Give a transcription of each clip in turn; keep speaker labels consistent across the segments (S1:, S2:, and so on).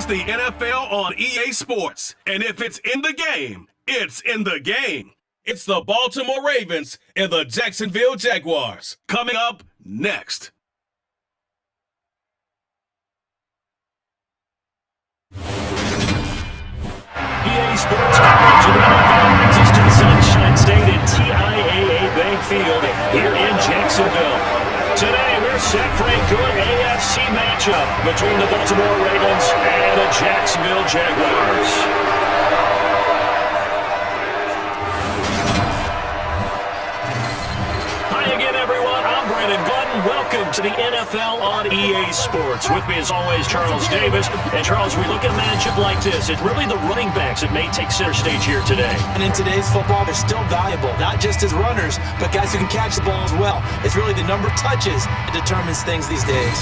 S1: It's the NFL on EA Sports. And if it's in the game, it's in the game. It's the Baltimore Ravens and the Jacksonville Jaguars. Coming up next.
S2: EA Sports coverage of the NFL brings us to the Sunshine State at TIAA Bank Field here in Jacksonville. Today we're set for a good AFC matchup between the Baltimore Ravens and the Jacksonville Jaguars. Welcome to the NFL on EA Sports. With me, as always, Charles Davis. And, Charles, we look at a matchup like this. It's really the running backs that may take center stage here today.
S3: And in today's football, they're still valuable, not just as runners, but guys who can catch the ball as well. It's really the number of touches that determines things these days.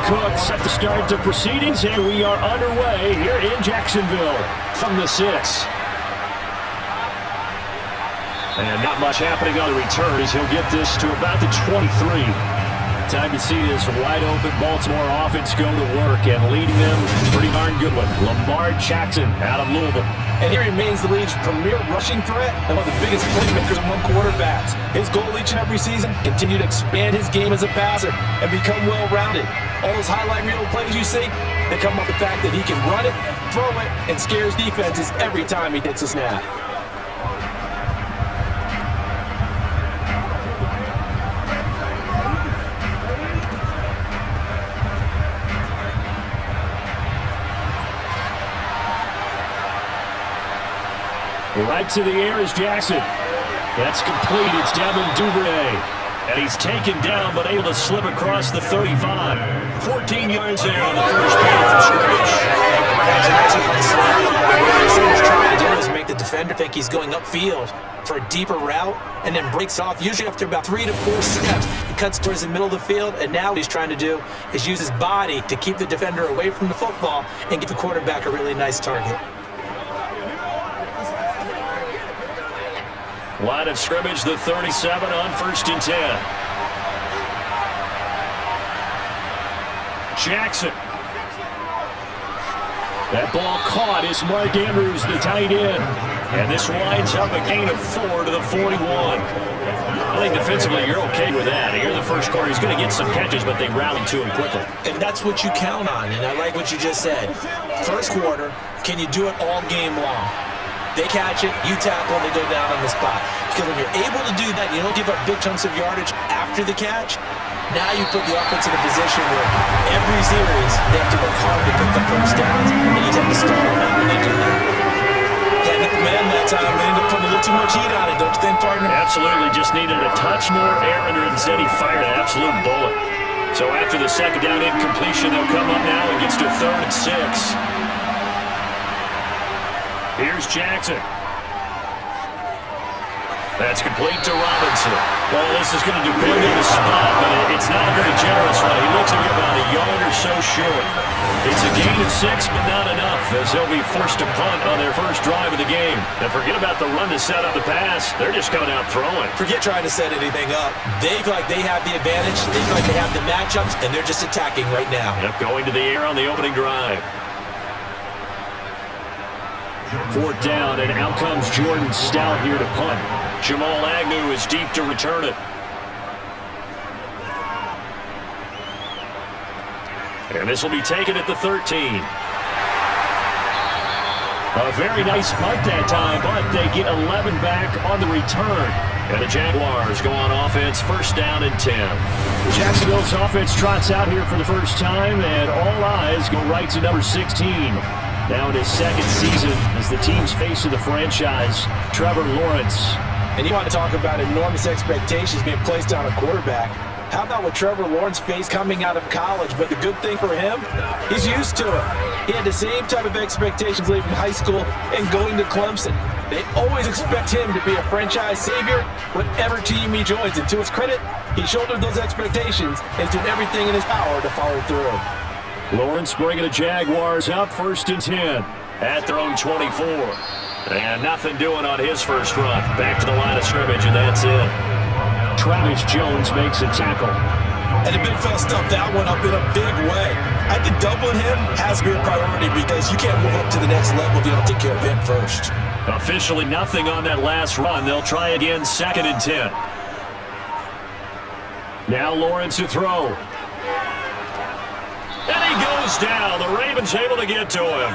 S2: Cook set to start the proceedings, and we are underway here in Jacksonville from the 6. And not much happening on the return as he'll get this to about the 23. Time to see this wide-open Baltimore offense go to work, and leading them, pretty darn good one, Lamar Jackson out of Louisville.
S3: And he remains the league's premier rushing threat and one of the biggest playmakers among quarterbacks. His goal each and every season, continue to expand his game as a passer and become well-rounded. All those highlight reel plays you see, they come up with the fact that he can run it, throw it, and scares defenses every time he gets a snap.
S2: Right to the air is Jackson. That's complete. It's Devin Duvernay. And he's taken down, but able to slip across the 35. 14 yards there on the first play from scrimmage.
S3: What he's trying to do is make the defender think he's going upfield for a deeper route, and then breaks off, usually after about 3 to 4 steps. He cuts towards the middle of the field, and now what he's trying to do is use his body to keep the defender away from the football and give the quarterback a really nice target.
S2: Line of scrimmage, the 37 on 1st and 10. Jackson. That ball caught is Mark Andrews, the tight end. And this winds up a gain of 4 to the 41. I think defensively you're okay with that. Here in the first quarter, he's going to get some catches, but they rally to him quickly.
S3: And that's what you count on, and I like what you just said. First quarter, can you do it all game long? They catch it, you tackle, and they go down on the spot. Because when you're able to do that, you don't give up big chunks of yardage after the catch. Now you put the offense in a position where every series they have to work hard to pick up first downs, and you tend to stall them out when they do that. Had the man that time, they ended up putting a little too much heat on it, don't you think, partner?
S2: Absolutely, just needed a touch more air under it. Instead, he fired an absolute bullet. So after the second down incompletion, they'll come up now and gets to 3rd and 6. Here's Jackson. That's complete to Robinson. Well, this is going to depend on the spot, but it's not a very generous one. He looks to be about a yard or so short. It's a gain of 6, but not enough, as they'll be forced to punt on their first drive of the game. And forget about the run to set up the pass. They're just coming out throwing.
S3: Forget trying to set anything up. They feel like they have the advantage. They feel like they have the matchups, and they're just attacking right now.
S2: Yep, going to the air on the opening drive. 4th down, and out comes Jordan Stout here to punt. Jamal Agnew is deep to return it. And this will be taken at the 13. A very nice punt that time, but they get 11 back on the return. And the Jaguars go on offense, first down and 10. Jacksonville's offense trots out here for the first time, and all eyes go right to number 16. Now in his second season as the team's face of the franchise, Trevor Lawrence.
S3: And you want to talk about enormous expectations being placed on a quarterback. How about what Trevor Lawrence faced coming out of college? But the good thing for him, he's used to it. He had the same type of expectations leaving high school and going to Clemson. They always expect him to be a franchise savior, whatever team he joins. And to his credit, he shouldered those expectations and did everything in his power to follow through.
S2: Lawrence bringing the Jaguars up first and 10 at their own 24. And nothing doing on his first run. Back to the line of scrimmage, and that's it. Travis Jones makes a tackle.
S3: And the big fella stuffed that one up in a big way. I think doubling him has to be a priority because you can't move up to the next level if you don't take care of him first.
S2: Officially nothing on that last run. They'll try again, second and 10. Now Lawrence to throw. And he goes down. The Ravens able to get to him.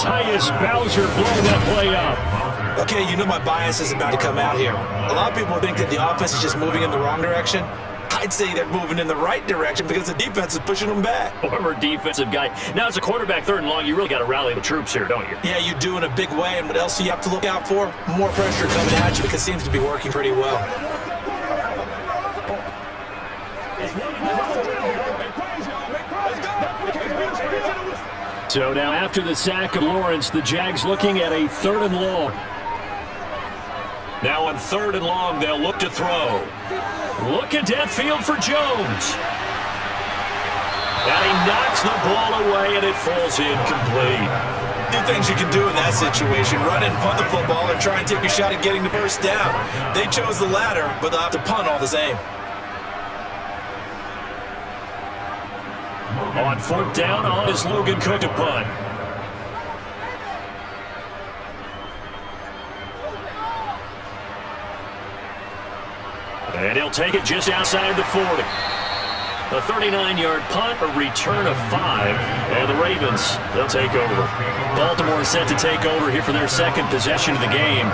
S2: Tyus Bowser blowing that play up.
S3: Okay, you know my bias is about to come out here. A lot of people think that the offense is just moving in the wrong direction. I'd say they're moving in the right direction because the defense is pushing them back.
S2: Former defensive guy. Now, as a quarterback, third and long, you really got to rally the troops here, don't you?
S3: Yeah, you do in a big way. And what else do you have to look out for? More pressure coming at you because it seems to be working pretty well.
S2: So now after the sack of Lawrence, the Jags looking at a third and long. Now on third and long, they'll look to throw. Looking downfield for Jones. And he knocks the ball away, and it falls incomplete.
S3: Two things you can do in that situation: run and punt the football and try and take a shot at getting the first down. They chose the latter, but they'll have to punt all the same.
S2: On fourth down, on is Logan Cook to punt. And he'll take it just outside the 40. A 39-yard punt, a return of 5. And the Ravens, they'll take over. Baltimore is set to take over here for their second possession of the game.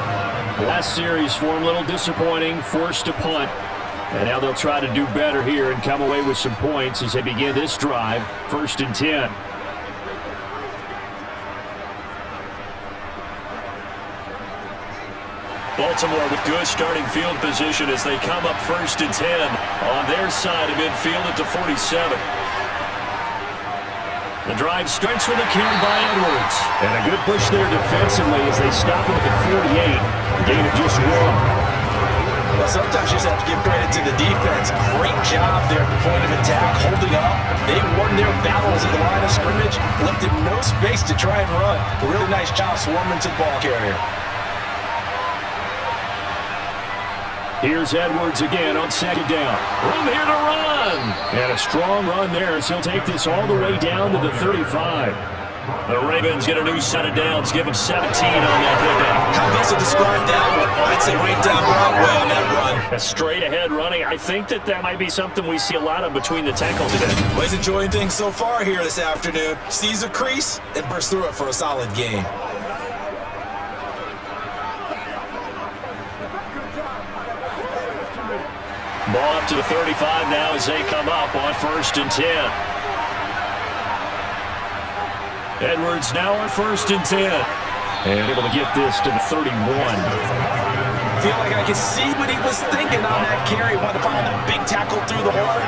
S2: Last series for them, a little disappointing, forced to punt. And now they'll try to do better here and come away with some points as they begin this drive, first and 10. Baltimore with good starting field position as they come up first and 10 on their side of midfield at the 47. The drive starts with a carry by Edwards. And a good push there defensively as they stop him at the 48. Gain of just 1.
S3: Well, sometimes you just have to give credit to the defense. Great job there at the point of attack, holding up. They won their battles at the line of scrimmage, left them no space to try and run. A really nice job swarming to the ball carrier.
S2: Here's Edwards again on second down. Room here to run. And a strong run there as he'll take this all the way down to the 35. The Ravens get a new set of downs, give them 17 on that pickup.
S3: How best to describe that one? I'd say right down Broadway on that run.
S2: A straight ahead running. I think that might be something we see a lot of between the tackles today.
S3: Well, he's enjoying things so far here this afternoon. Sees a crease and bursts through it for a solid gain.
S2: Ball up to the 35 now as they come up on first and 10. Edwards now on first and 10. And able to get this to the 31.
S3: Feel like I can see what he was thinking on that carry. Wanted to find that big tackle through the hole.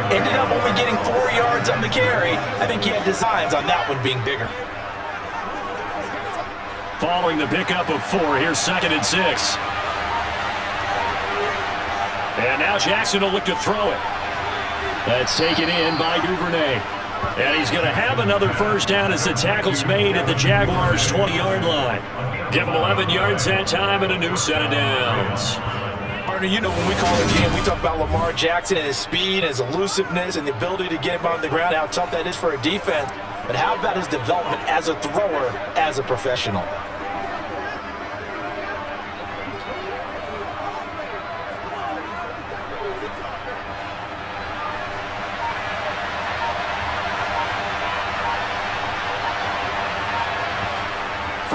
S3: Ended up only getting 4 yards on the carry. I think he had designs on that one being bigger.
S2: Following the pickup of 4, here's second and 6. And now Jackson will look to throw it. That's taken in by Duvernay. And he's going to have another first down as the tackle's made at the Jaguars' 20-yard line. Give him 11 yards that time and a new set of downs.
S3: Partner, you know when we call a game, we talk about Lamar Jackson and his speed, his elusiveness, and the ability to get him on the ground, how tough that is for a defense. But how about his development as a thrower, as a professional?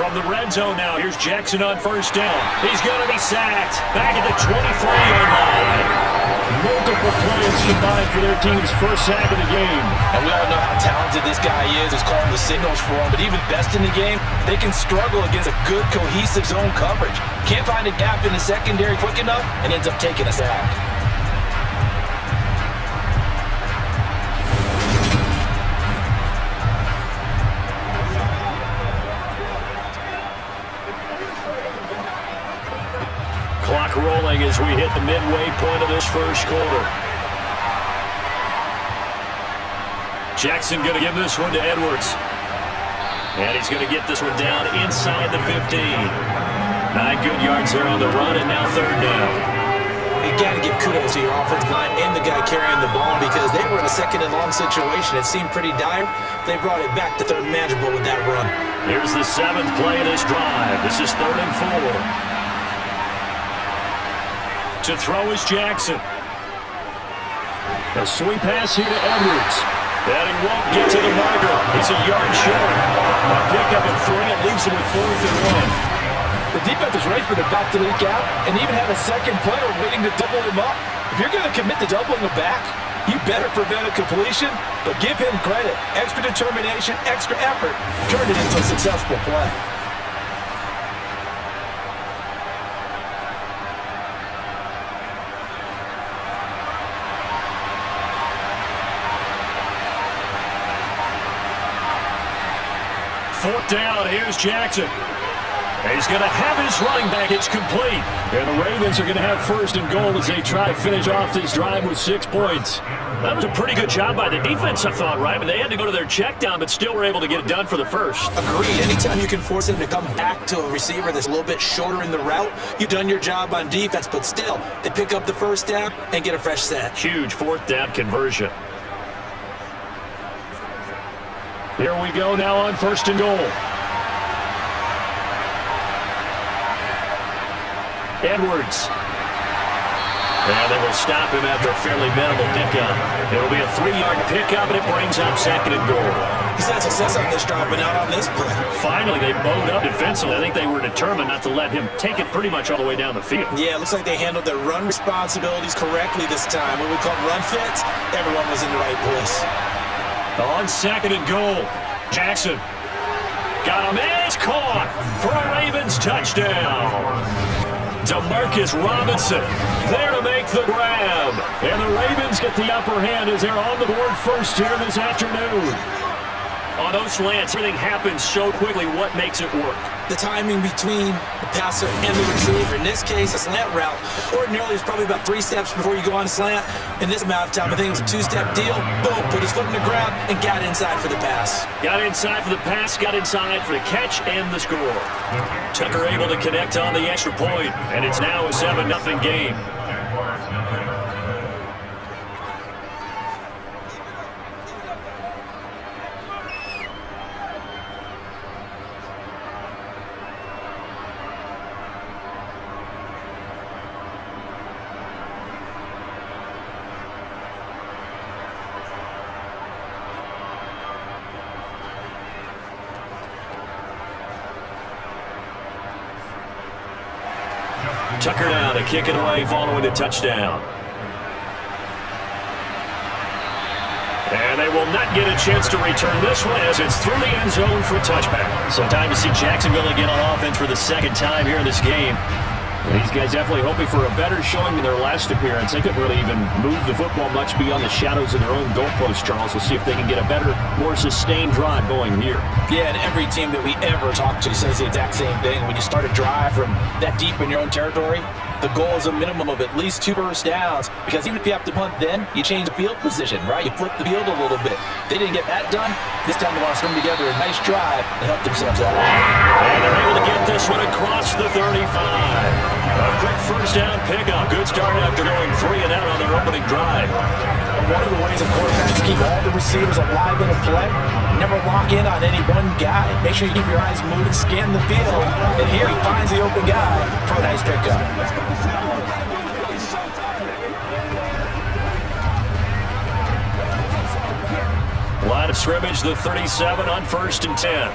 S2: From the red zone now, here's Jackson on first down. He's going to be sacked. Back at the 23-yard line. Multiple plays combined for their team's first sack of the game.
S3: And we all know how talented this guy is, who's calling the signals for him. But even best in the game, they can struggle against a good, cohesive zone coverage. Can't find a gap in the secondary quick enough and ends up taking a sack.
S2: Clock rolling as we hit the midway point of this first quarter. Jackson going to give this one to Edwards. And he's going to get this one down inside the 15. 9 good yards there on the run, and now third down.
S3: You got to give kudos to your offensive line and the guy carrying the ball because they were in a second and long situation. It seemed pretty dire. They brought it back to third manageable with that run.
S2: Here's the 7th play of this drive. This is 3rd and 4. To throw is Jackson. A swing pass here to Edwards. And he won't get to the marker. He's a yard short. A pickup of 3. It leaves him with 4th and 1.
S3: The defense was ready for the back to leak out and even had a second player waiting to double him up. If you're going to commit to doubling him back, you better prevent a completion, but give him credit. Extra determination, extra effort, turned it into a successful play.
S2: Fourth down, here's Jackson. He's going to have his running back. It's complete. And the Ravens are going to have 1st and goal as they try to finish off this drive with 6 points. That was a pretty good job by the defense, I thought, right? I mean, they had to go to their check down, but still were able to get it done for the first.
S3: Agreed. Anytime you can force him to come back to a receiver that's a little bit shorter in the route, you've done your job on defense, but still, they pick up the first down and get a fresh set.
S2: Huge 4th down conversion. Here we go now on 1st and goal. Edwards. And they will stop him after a fairly minimal pickup. It'll be a 3-yard pickup, and it brings up 2nd and goal.
S3: He's had success on this drive, but not on this play.
S2: Finally, they bowed up defensively. I think they were determined not to let him take it pretty much all the way down the field.
S3: Yeah, it looks like they handled their run responsibilities correctly this time. When we call run fits, everyone was in the right place.
S2: On 2nd and goal, Jackson got him, and it's caught for a Ravens touchdown. Demarcus Robinson there to make the grab. And the Ravens get the upper hand as they're on the board first here this afternoon. On those slants, everything happens so quickly. What makes it work?
S3: The timing between the passer and the receiver. In this case, a slant route. Ordinarily, it's probably about 3 steps before you go on a slant. In this amount of time, I think it's a 2-step deal. Boom, put his foot in the grab and got inside for the pass.
S2: Got inside for the pass, got inside for the catch and the score. Tucker able to connect on the extra point, and it's now a 7-0 game. Tucker down to kick it away following the touchdown. And they will not get a chance to return this one as it's through the end zone for a touchback. So time to see Jacksonville again on offense for the 2nd time here in this game. These guys definitely hoping for a better showing than their last appearance. They couldn't really even move the football much beyond the shadows of their own goalpost, Charles. We'll see if they can get a better, more sustained drive going here.
S3: Yeah, and every team that we ever talk to says the exact same thing. When you start a drive from that deep in your own territory, the goal is a minimum of at least 2 first downs, because even if you have to punt then, you change the field position, right? You flip the field a little bit. They didn't get that done. This time they want to string together a nice drive and help themselves out.
S2: And they're able to get this one across the 35. A quick first down pickup. Good start after going 3 and out on their opening drive.
S3: One of the ways that quarterbacks keep all the receivers alive in a play, never lock in on any one guy. Make sure you keep your eyes moving, scan the field, and here he finds the open guy for a nice pickup.
S2: Line of scrimmage, the 37 on 1st and 10.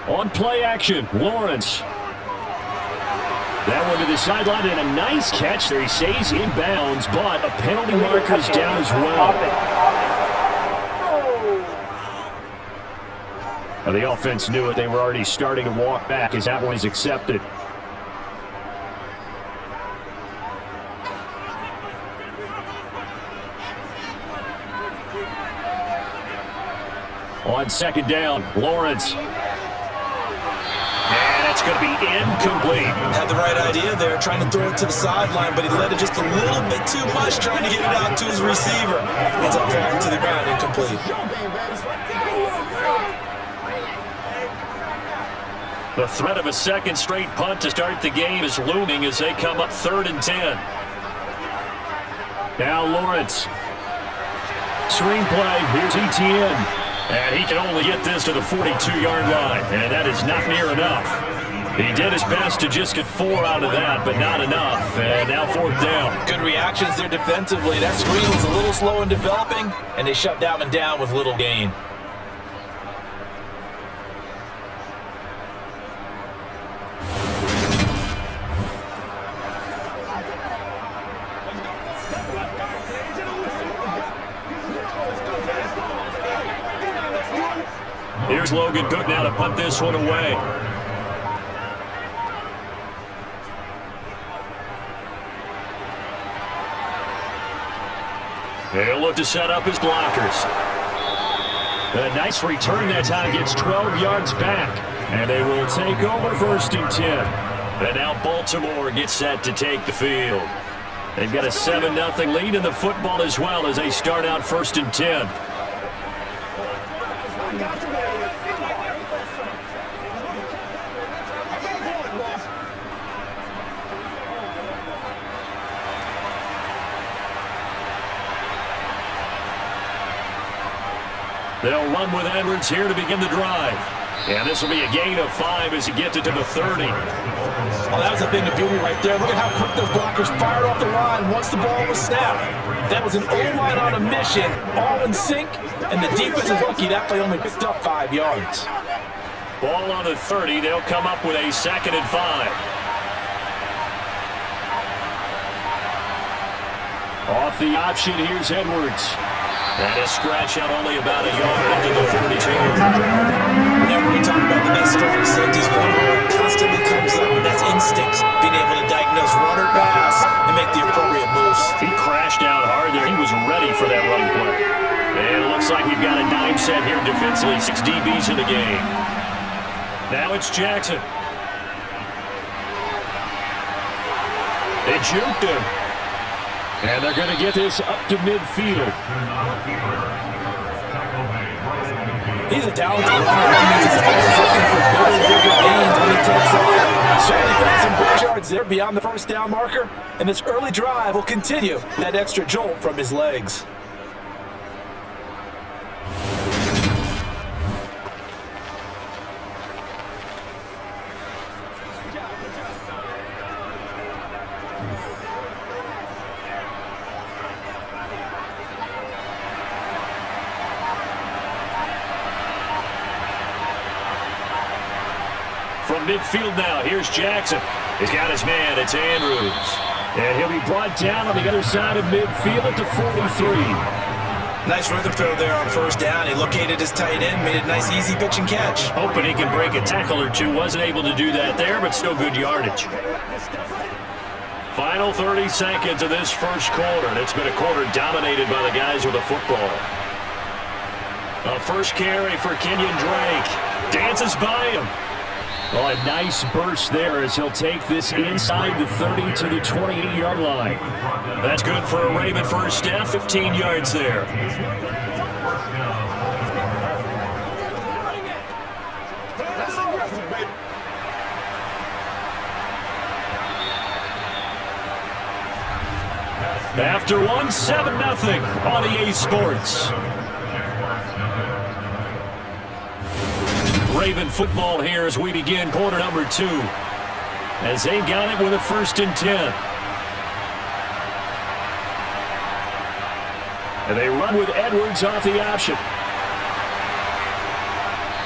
S2: On play action, Lawrence. That one to the sideline, and a nice catch there. He stays inbounds, but a penalty marker's down as well. The offense knew it. They were already starting to walk back as that one is accepted. On second down, Lawrence. And it's going to be incomplete.
S3: Had the right idea there, trying to throw it to the sideline, but he let it just a little bit too much, trying to get it out to his receiver. Ends up falling to the ground, incomplete.
S2: The threat of a second straight punt to start the game is looming as they come up 3rd and 10. Now Lawrence. Screenplay, here's ETN. And he can only get this to the 42-yard line, and that is not near enough. He did his best to just get 4 out of that, but not enough. And now 4th down.
S3: Good reactions there defensively. That screen was a little slow in developing, and they shut that one down with little gain.
S2: Here's Logan Cook now to punt this one away. They'll look to set up his blockers. A nice return that time, gets 12 yards back. And they will take over 1st and 10. And now Baltimore gets set to take the field. They've got a 7-0 lead in the football as well as they start out 1st and 10. They'll run with Edwards here to begin the drive. And this will be a gain of 5 as he gets it to the 30.
S3: Oh, that was a thing of beauty right there. Look at how quick those blockers fired off the line once the ball was snapped. That was an O-line on a mission, all in sync, and the defense is lucky that play only picked up 5 yards.
S2: Ball on the 30. They'll come up with a 2nd and 5. Off the option, here's Edwards. And a stretch out only about a yard into the 42.
S3: Whenever we talk about the best strong safeties for the world, constantly comes up, and that's instincts. Being able to diagnose run or pass and make the appropriate moves.
S2: He crashed down hard there. He was ready for that run play. And it looks like we've got a dime set here defensively. 6 DBs in the game. Now it's Jackson. They juked him. And they're going to get this up to midfield.
S3: He's a talented runner. He's always looking for bigger gains when he takes off. Certainly found some big yards there beyond the 1st down marker. And this early drive will continue that extra jolt from his legs.
S2: From midfield now, here's Jackson. He's got his man, it's Andrews. And he'll be brought down on the other side of midfield at the 43.
S3: Nice rhythm throw there on 1st down. He located his tight end, made a nice easy pitch and catch.
S2: Hoping he can break a tackle or two. Wasn't able to do that there, but still good yardage. Final 30 seconds of this 1st quarter, and it's been a quarter dominated by the guys with the football. A 1st carry for Kenyon Drake. Dances by him. Oh, a nice burst there as he'll take this inside the 30 to the 28-yard line. That's good for a Raven 1st down, 15 yards there. After one, 7-0 on EA Sports. Raven football here as we begin quarter number 2. As they got it with a 1st and 10. And they run with Edwards off the option.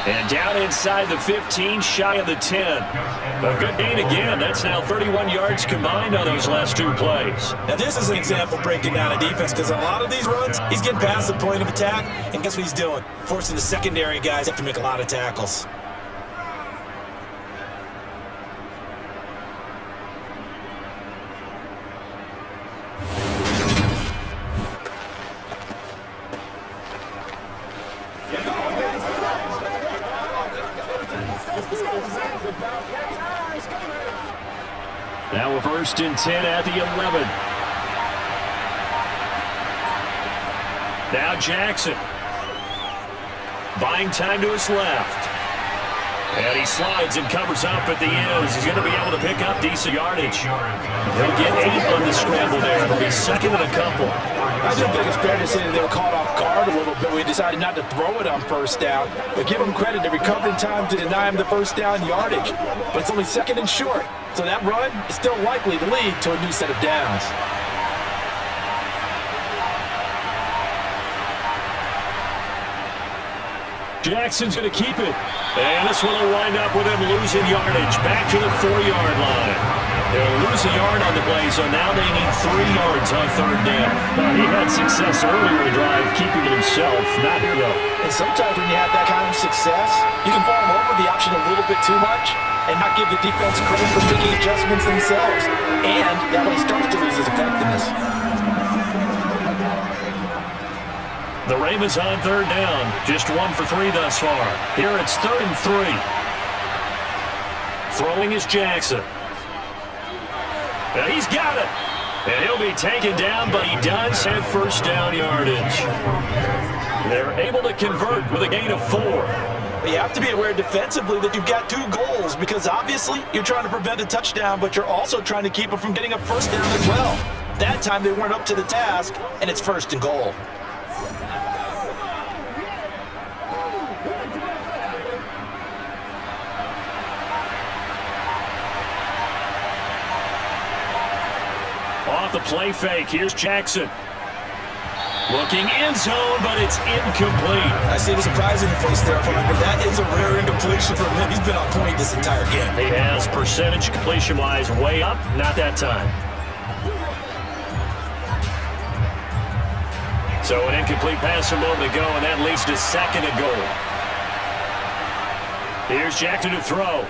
S2: And down inside the 15, shy of the 10. A good gain again. That's now 31 yards combined on those last two plays.
S3: Now this is an example breaking down a defense because a lot of these runs, he's getting past the point of attack, and guess what he's doing? Forcing the secondary guys to make a lot of tackles.
S2: Now a 1st and 10 at the 11. Now Jackson. Buying time to his left. And he slides and covers up at the ends. He's going to be able to pick up decent yardage. He'll get 8 on the scramble there. It'll be second and a couple.
S4: I just think it's fair to say that they were caught off guard a little bit. We decided not to throw it on first down, but give them credit. The recovery time to deny him the first down yardage. But it's only second and short, so that run is still likely to lead to a new set of downs.
S2: Jackson's going to keep it. And this one will wind up with him losing yardage. Back to the 4-yard line. They'll lose a yard on the play, so now they need 3 yards on 3rd down. He had success earlier in the drive, keeping it himself. Not here, though.
S4: And sometimes when you have that kind of success, you can fall over the option a little bit too much and not give the defense credit for making adjustments themselves. And that way starts to lose its effectiveness.
S2: The Ravens on 3rd down. Just 1 for 3 thus far. Here it's 3rd and 3. Throwing is Jackson. And he's got it. And he'll be taken down, but he does have first down yardage. They're able to convert with a gain of 4.
S3: You have to be aware defensively that you've got 2 goals because obviously you're trying to prevent a touchdown, but you're also trying to keep them from getting a first down as well. That time they weren't up to the task, and it's 1st and goal.
S2: Off the play fake, here's Jackson. Looking end zone, but it's incomplete.
S3: I see the surprise in your face there, opponent, but that is a rare incompletion from him. He's been on point this entire game.
S2: He has percentage completion-wise way up, not that time. So an incomplete pass a moment ago, and that leads to 2nd and goal. Here's Jackson to throw.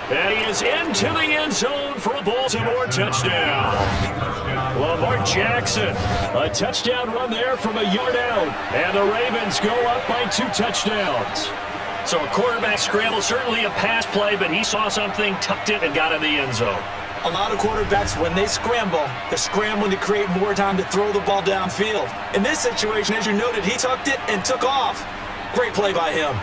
S2: And he is into the end zone for a Baltimore touchdown. Lamar Jackson, a touchdown run there from a yard out. And the Ravens go up by 2 touchdowns. So a quarterback scramble, certainly a pass play, but he saw something, tucked it, and got in the end zone.
S3: A lot of quarterbacks, when they scramble, they're scrambling to create more time to throw the ball downfield. In this situation, as you noted, he tucked it and took off. Great play by him.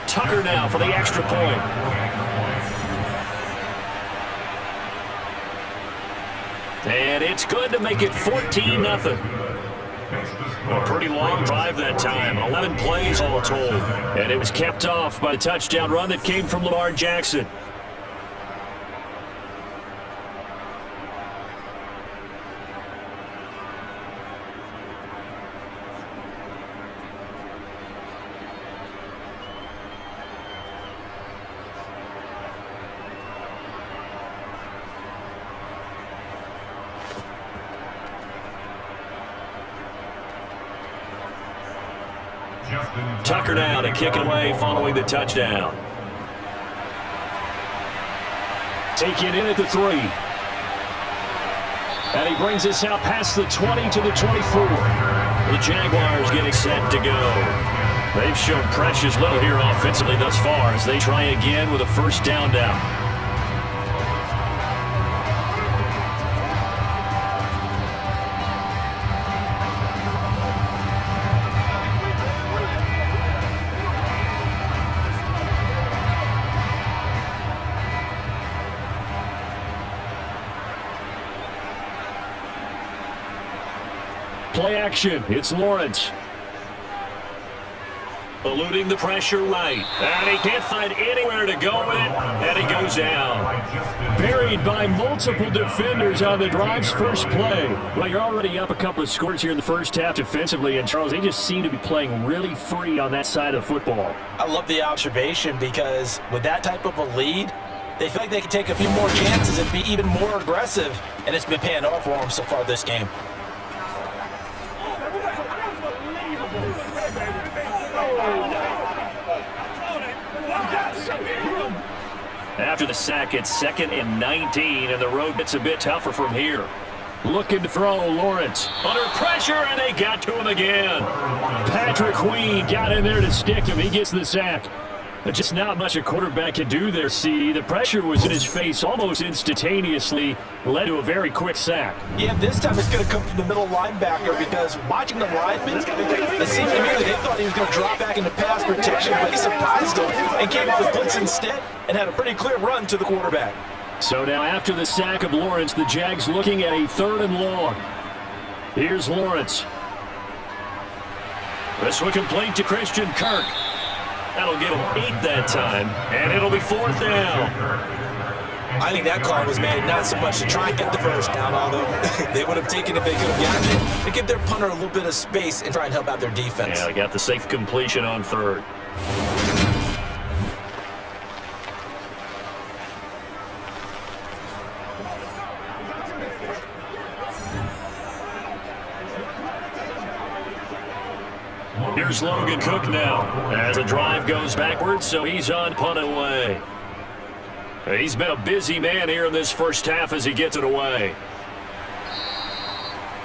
S2: Tucker now for the extra point. And it's good to make it 14-0. A pretty long drive that time, 11 plays all told. And it was kept off by a touchdown run that came from Lamar Jackson. Tucker now to kick it away following the touchdown. Taking it in at the 3. And he brings us out past the 20 to the 24. The Jaguars getting set to go. They've shown precious little here offensively thus far as they try again with a first down down. Play action. It's Lawrence. Eluding the pressure right. And he can't find anywhere to go with it, and he goes down. Buried by multiple defenders on the drive's first play. Well, you're already up a couple of scores here in the first half defensively, and Charles, they just seem to be playing really free on that side of the football.
S3: I love the observation because with that type of a lead, they feel like they can take a few more chances and be even more aggressive, and it's been paying off for them so far this game.
S2: After the sack, it's 2nd and 19, and the road gets a bit tougher from here. Looking to throw, Lawrence. Under pressure, and they got to him again. Patrick Queen got in there to stick him. He gets the sack. Just not much a quarterback can do there, CD. The pressure was in his face almost instantaneously, led to a very quick sack.
S3: Yeah, this time it's going to come from the middle linebacker because watching the lineman, it seemed to me that they thought he was going to drop back into pass protection, but he surprised them and came out with blitz instead and had a pretty clear run to the quarterback.
S2: So now after the sack of Lawrence, the Jags looking at a 3rd and long. Here's Lawrence. This one complete to Christian Kirk. That'll give him 8 that time, and it'll be 4th down.
S3: I think that call was made not so much to try and get the first down, although they would have taken it if they could have gotten it, to give their punter a little bit of space and try and help out their defense.
S2: Yeah, they got the safe completion on 3rd. Here's Logan Cook now as the drive goes backwards, so he's on punt away. He's been a busy man here in this first half as he gets it away.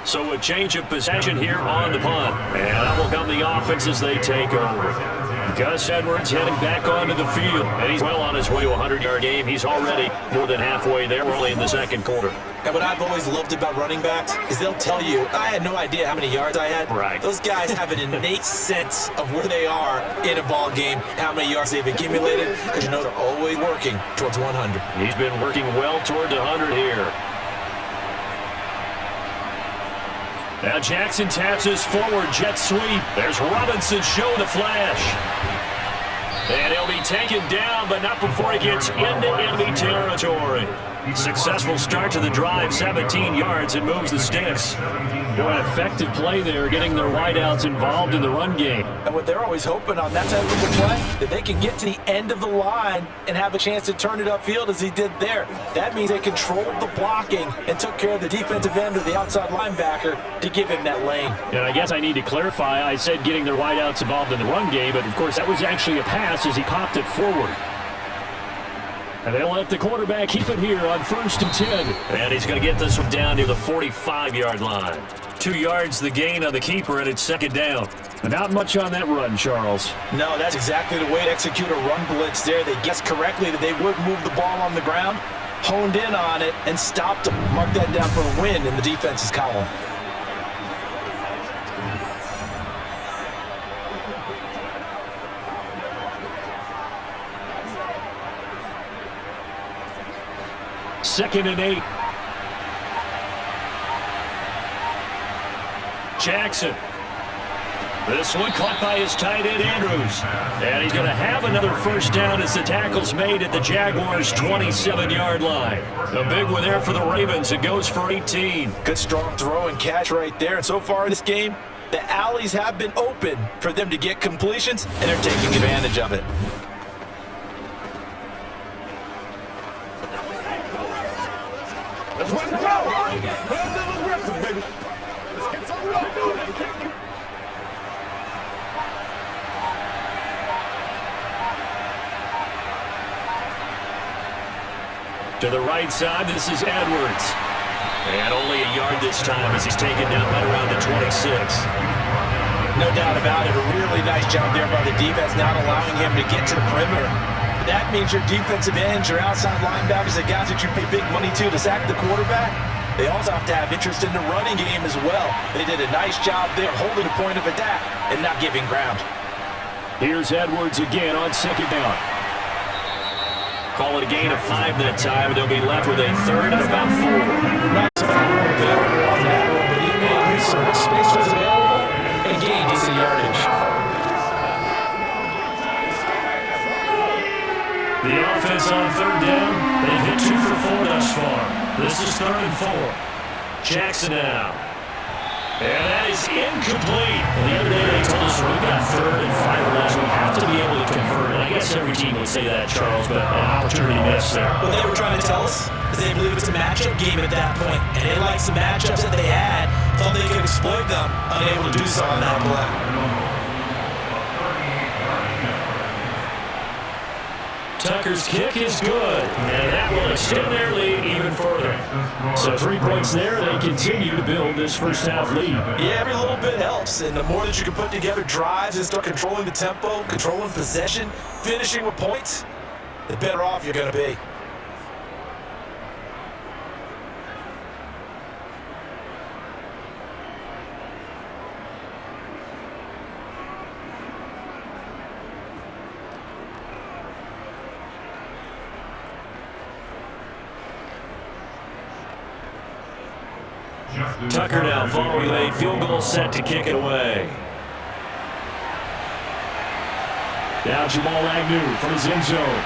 S2: So a change of possession here on the punt. And that will come the offense as they take over. Gus Edwards heading back onto the field. And he's well on his way to a 100-yard game. He's already more than halfway there. We're only in the second quarter.
S3: And what I've always loved about running backs is they'll tell you, I had no idea how many yards I had.
S2: Right.
S3: Those guys have an innate sense of where they are in a ball game, how many yards they've accumulated, because you know they're always working towards 100.
S2: He's been working well toward 100 here. Now Jackson taps his forward jet sweep. There's Robinson showing the flash. And he'll be taken down, but not before he gets into enemy territory. Successful start to the drive, 17 yards, and moves the sticks. An effective play there, getting their wideouts involved in the run game.
S3: And what they're always hoping on that type of a play, that they can get to the end of the line and have a chance to turn it upfield as he did there. That means they controlled the blocking and took care of the defensive end or the outside linebacker to give him that lane.
S2: And I guess I need to clarify, I said getting their wideouts involved in the run game, but of course that was actually a pass as he popped it forward. And they'll let the quarterback keep it here on 1st and 10. And he's going to get this one down near the 45-yard line. 2 yards the gain on the keeper, and it's 2nd down. Not much on that run, Charles.
S3: No, that's exactly the way to execute a run blitz there. They guessed correctly that they would move the ball on the ground, honed in on it, and stopped them. Mark that down for a win in the defense's column.
S2: Second and 8. Jackson. This one caught by his tight end, Andrews. And he's going to have another first down as the tackle's made at the Jaguars' 27-yard line. A big one there for the Ravens. It goes for 18.
S3: Good strong throw and catch right there. And so far in this game, the alleys have been open for them to get completions, and they're taking advantage of it.
S2: To the right side, this is Edwards. And only a yard this time as he's taken down right around the 26.
S3: No doubt about it. A really nice job there by the defense, not allowing him to get to the perimeter. That means your defensive ends, your outside linebackers, the guys that you pay big money to sack the quarterback, they also have to have interest in the running game as well. They did a nice job there holding the point of attack and not giving ground.
S2: Here's Edwards again on 2nd down. Call it a gain of 5 that time, and they'll be left with a 3rd and about 4.
S3: Space was available and gained decent yardage.
S2: The offense on third down, they've hit 2 for 4 thus far. This is 3rd and 4. Jackson now. And that is incomplete. Well, the other day they told us we've got 3rd and 5 or less. We have to be able to convert. And I guess every team would say that, Charles, but an opportunity missed there.
S3: What they were trying to tell us is they believe it's a matchup game at that point. And they liked some matchups that they had. Thought they could exploit them. Unable to do so on that play.
S2: Tucker's kick is good, and that will extend their lead even further. So 3 points there, they continue to build this first half lead.
S3: Yeah, every little bit helps, and the more that you can put together drives and start controlling the tempo, controlling possession, finishing with points, the better off you're going to be.
S2: Tucker now following a field goal set to kick it away. Now Jamal Agnew from his end zone.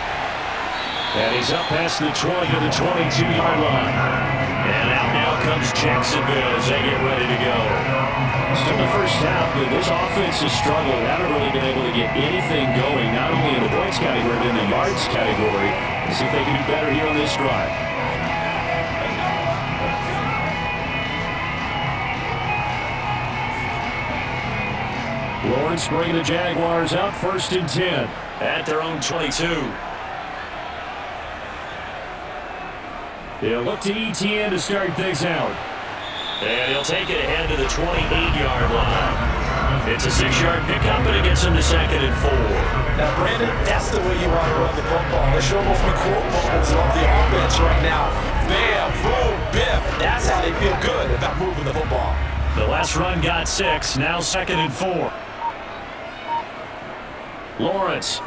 S2: And he's up past the 20 to the 22-yard line. And out now comes Jacksonville as they get ready to go. Still the first half, but this offense has struggled. Haven't really been able to get anything going, not only in the points category, but in the yards category. Let's see if they can do better here on this drive. Lawrence bringing the Jaguars up 1st and 10 at their own 22. They'll look to ETN to start things out. And he'll take it ahead to the 28-yard line. It's a 6-yard pickup, and it gets him to 2nd and 4.
S3: Now, Brandon, that's the way you want to run the football. They're showing off the quote bubbles of the offense right now. Bam, boom, biff. That's how they feel good about moving the football.
S2: The last run got 6, now 2nd and 4. Lawrence.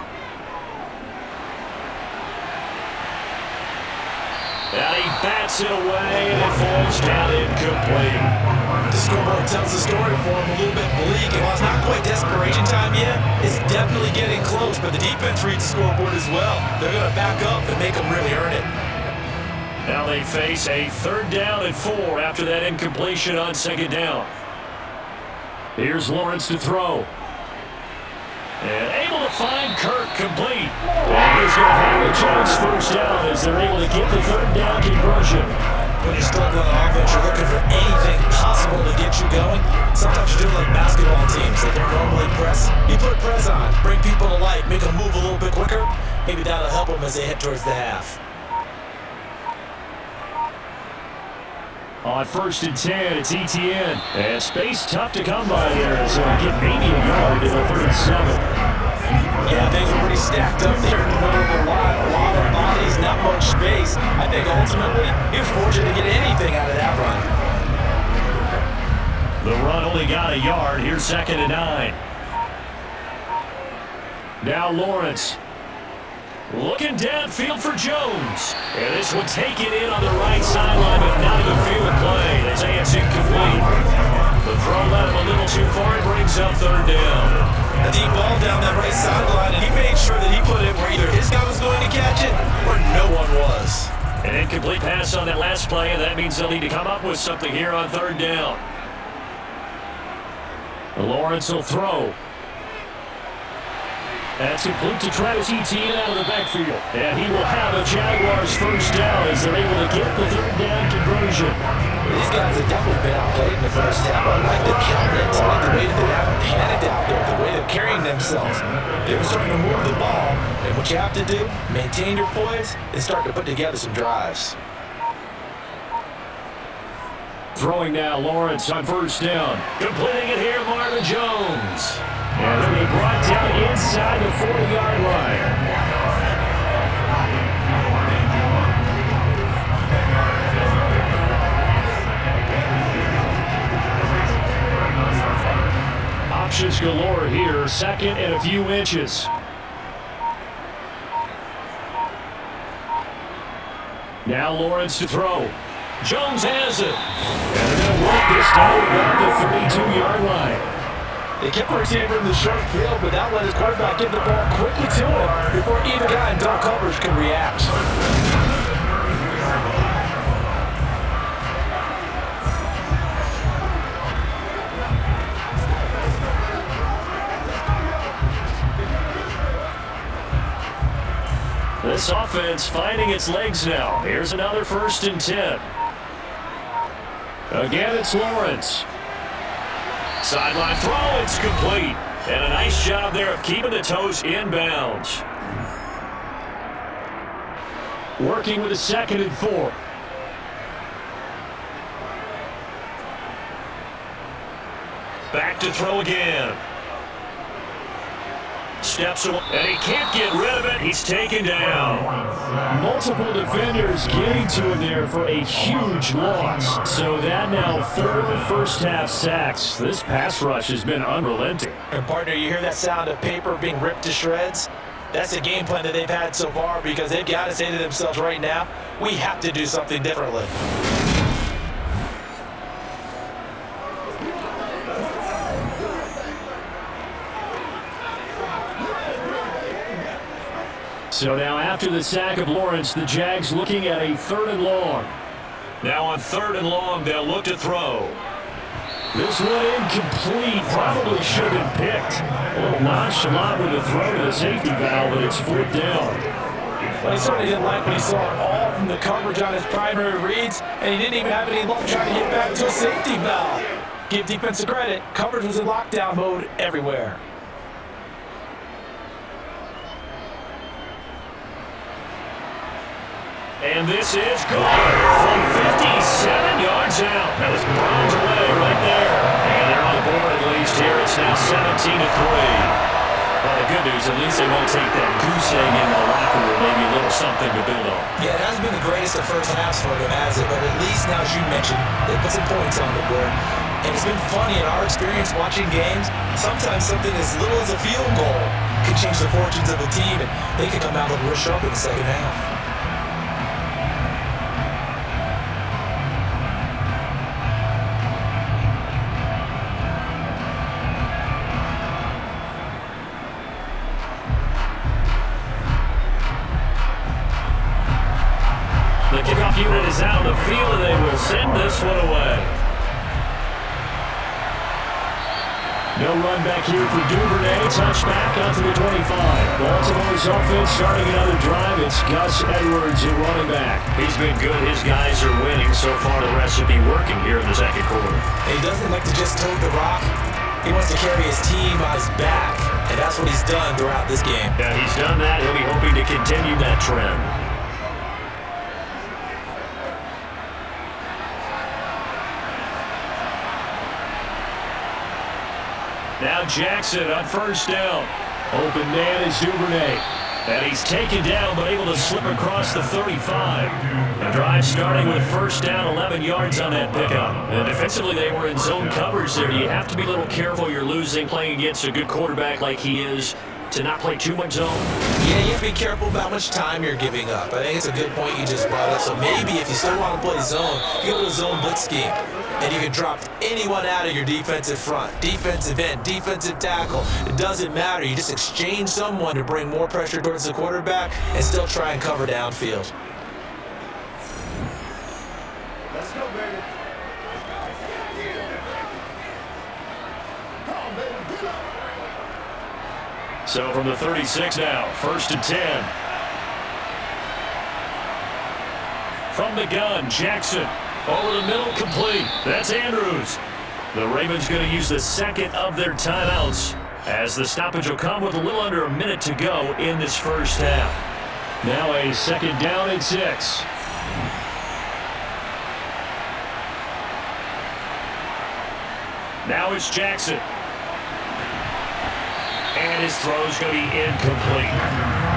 S2: And he bats it away, and it falls down incomplete.
S3: The scoreboard tells the story for him a little bit bleak, and while it's not quite desperation time yet, it's definitely getting close, but the defense reads the scoreboard as well. They're going to back up and make them really earn it.
S2: Now they face a 3rd down and 4 after that incompletion on 2nd down. Here's Lawrence to throw. And able to find Kirk complete. And he's going to have a chance first down as they're able to get the 3rd down conversion.
S3: When you're struggling on offense, you're looking for anything possible to get you going. Sometimes you're doing like basketball teams that don't normally press. You put press on, bring people to life, make them move a little bit quicker. Maybe that'll help them as they head towards the half.
S2: On 1st and 10, it's ETN. And space tough to come by there, so get maybe a yard in the 3rd and 7.
S3: Yeah, things are pretty stacked up there. A lot of bodies, not much space. I think ultimately, he was fortunate to get anything out of that run.
S2: The run only got a yard. Here's 2nd and 9. Now Lawrence. Looking downfield for Jones. And this will take it in on the right sideline, but not in the field play. They say it's incomplete. The throw led him a little too far. It brings up 3rd down.
S3: A deep ball down that right sideline, and he made sure that he put it where either his guy was going to catch it or no one was.
S2: An incomplete pass on that last play, and that means they'll need to come up with something here on 3rd down. Lawrence will throw. That's complete to Travis Etienne out of the backfield. And he will have a Jaguars first down as they're able to get the 3rd down conversion.
S3: These guys have definitely been outplayed in the first half. I like the countenance. I like the way that they haven't panicked out there, the way they're carrying themselves. They're starting to move the ball. And what you have to do, maintain your poise and start to put together some drives.
S2: Throwing now, Lawrence on 1st down. Completing it here, Marvin Jones. And then he brought down inside the 40-yard line. Options galore here, 2nd and a few inches. Now Lawrence to throw. Jones has it. And they're going to work this time around the 32-yard line.
S4: They kept receiving in the short field, but that let his quarterback get the ball quickly to him. before either guy in double coverage could react.
S2: This offense finding its legs now. Here's another 1st and 10. Again, it's Lawrence. Sideline throw, it's complete. And a nice job there of keeping the toes inbounds. Working with a 2nd and 4. Back to throw again. Steps away, and he can't get rid of it. He's taken down. Multiple defenders getting to him there for a huge loss. So that now 4 first-half sacks. This pass rush has been unrelenting.
S3: And partner, you hear that sound of paper being ripped to shreds? That's the game plan that they've had so far because they've got to say to themselves right now, we have to do something differently.
S2: So now after the sack of Lawrence, the Jags looking at a 3rd and long. Now on 3rd and long, they'll look to throw. This one incomplete. Probably should have been picked. A little nonchalant with a throw to the safety valve, and it's 4th down.
S4: Well, he certainly didn't like what he saw all from the coverage on his primary reads, and he didn't even have any luck trying to get back to a safety valve. Give defensive credit. Coverage was in lockdown mode everywhere.
S2: And this is good from 57 yards out. That was bronze away right there. And they're on the board at least here. It's now 17-3. Well, the good news, at least they won't take that goose egg in the locker room. Maybe a little something to build on.
S3: Yeah, it hasn't been the greatest of first halves for them, has it? But at least now, as you mentioned, they put some points on the board. And it's been funny in our experience watching games. Sometimes something as little as a field goal can change the fortunes of a team, and they can come out looking real sharp in the second half.
S2: The kickoff unit is out on the field, and they will send this one away. No run back here for Duvernay. Touchback out to the 25. Baltimore's offense starting another drive. It's Gus Edwards at running back. He's been good. His guys are winning. So far, the recipe working here in the second quarter.
S3: And he doesn't like to just tote the rock. He wants to carry his team on his back, and that's what he's done throughout this game.
S2: Yeah, he's done that. He'll be hoping to continue that trend. Now Jackson on 1st down. Open man is Duvernay. And he's taken down, but able to slip across the 35. The drive starting with 1st down, 11 yards on that pickup. And defensively, they were in zone coverage there. You have to be a little careful. You're losing, playing against a good quarterback like he is, to not play too much zone.
S3: Yeah, you have to be careful about how much time you're giving up. I think it's a good point you just brought up. So maybe if you still want to play zone, you go to a zone blitz scheme. And you can drop anyone out of your defensive front, defensive end, defensive tackle. It doesn't matter. You just exchange someone to bring more pressure towards the quarterback and still try and cover downfield.
S5: Let's go, baby.
S2: So from the 36 now, 1st and 10. From the gun, Jackson. Over the middle, complete. That's Andrews. The Ravens going to use the 2nd of their timeouts as the stoppage will come with a little under a minute to go in this first half. Now a 2nd down and 6. Now it's Jackson. And his throw's going to be incomplete.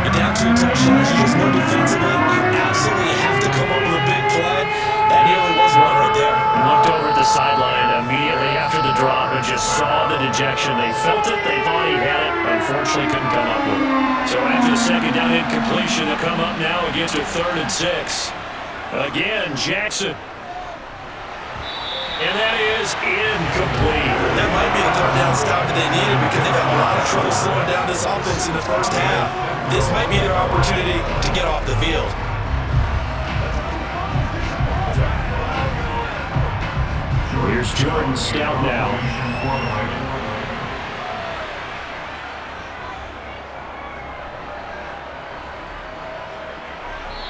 S3: You're down 2 touchdowns. You just know defensively, you absolutely have to come up with a big play. That nearly was one right there.
S2: Looked over at the sideline immediately after the drop and just saw the dejection. They felt it. They thought he had it. Unfortunately, couldn't come up with it. So after the 2nd down incompletion, they'll come up now against a 3rd and 6. Again, Jackson. And that is incomplete.
S3: That might be the third down stop that they needed because they've had a lot of trouble slowing down this offense in the first half. This might be their opportunity to get off the field.
S2: Here's Jordan Stout now.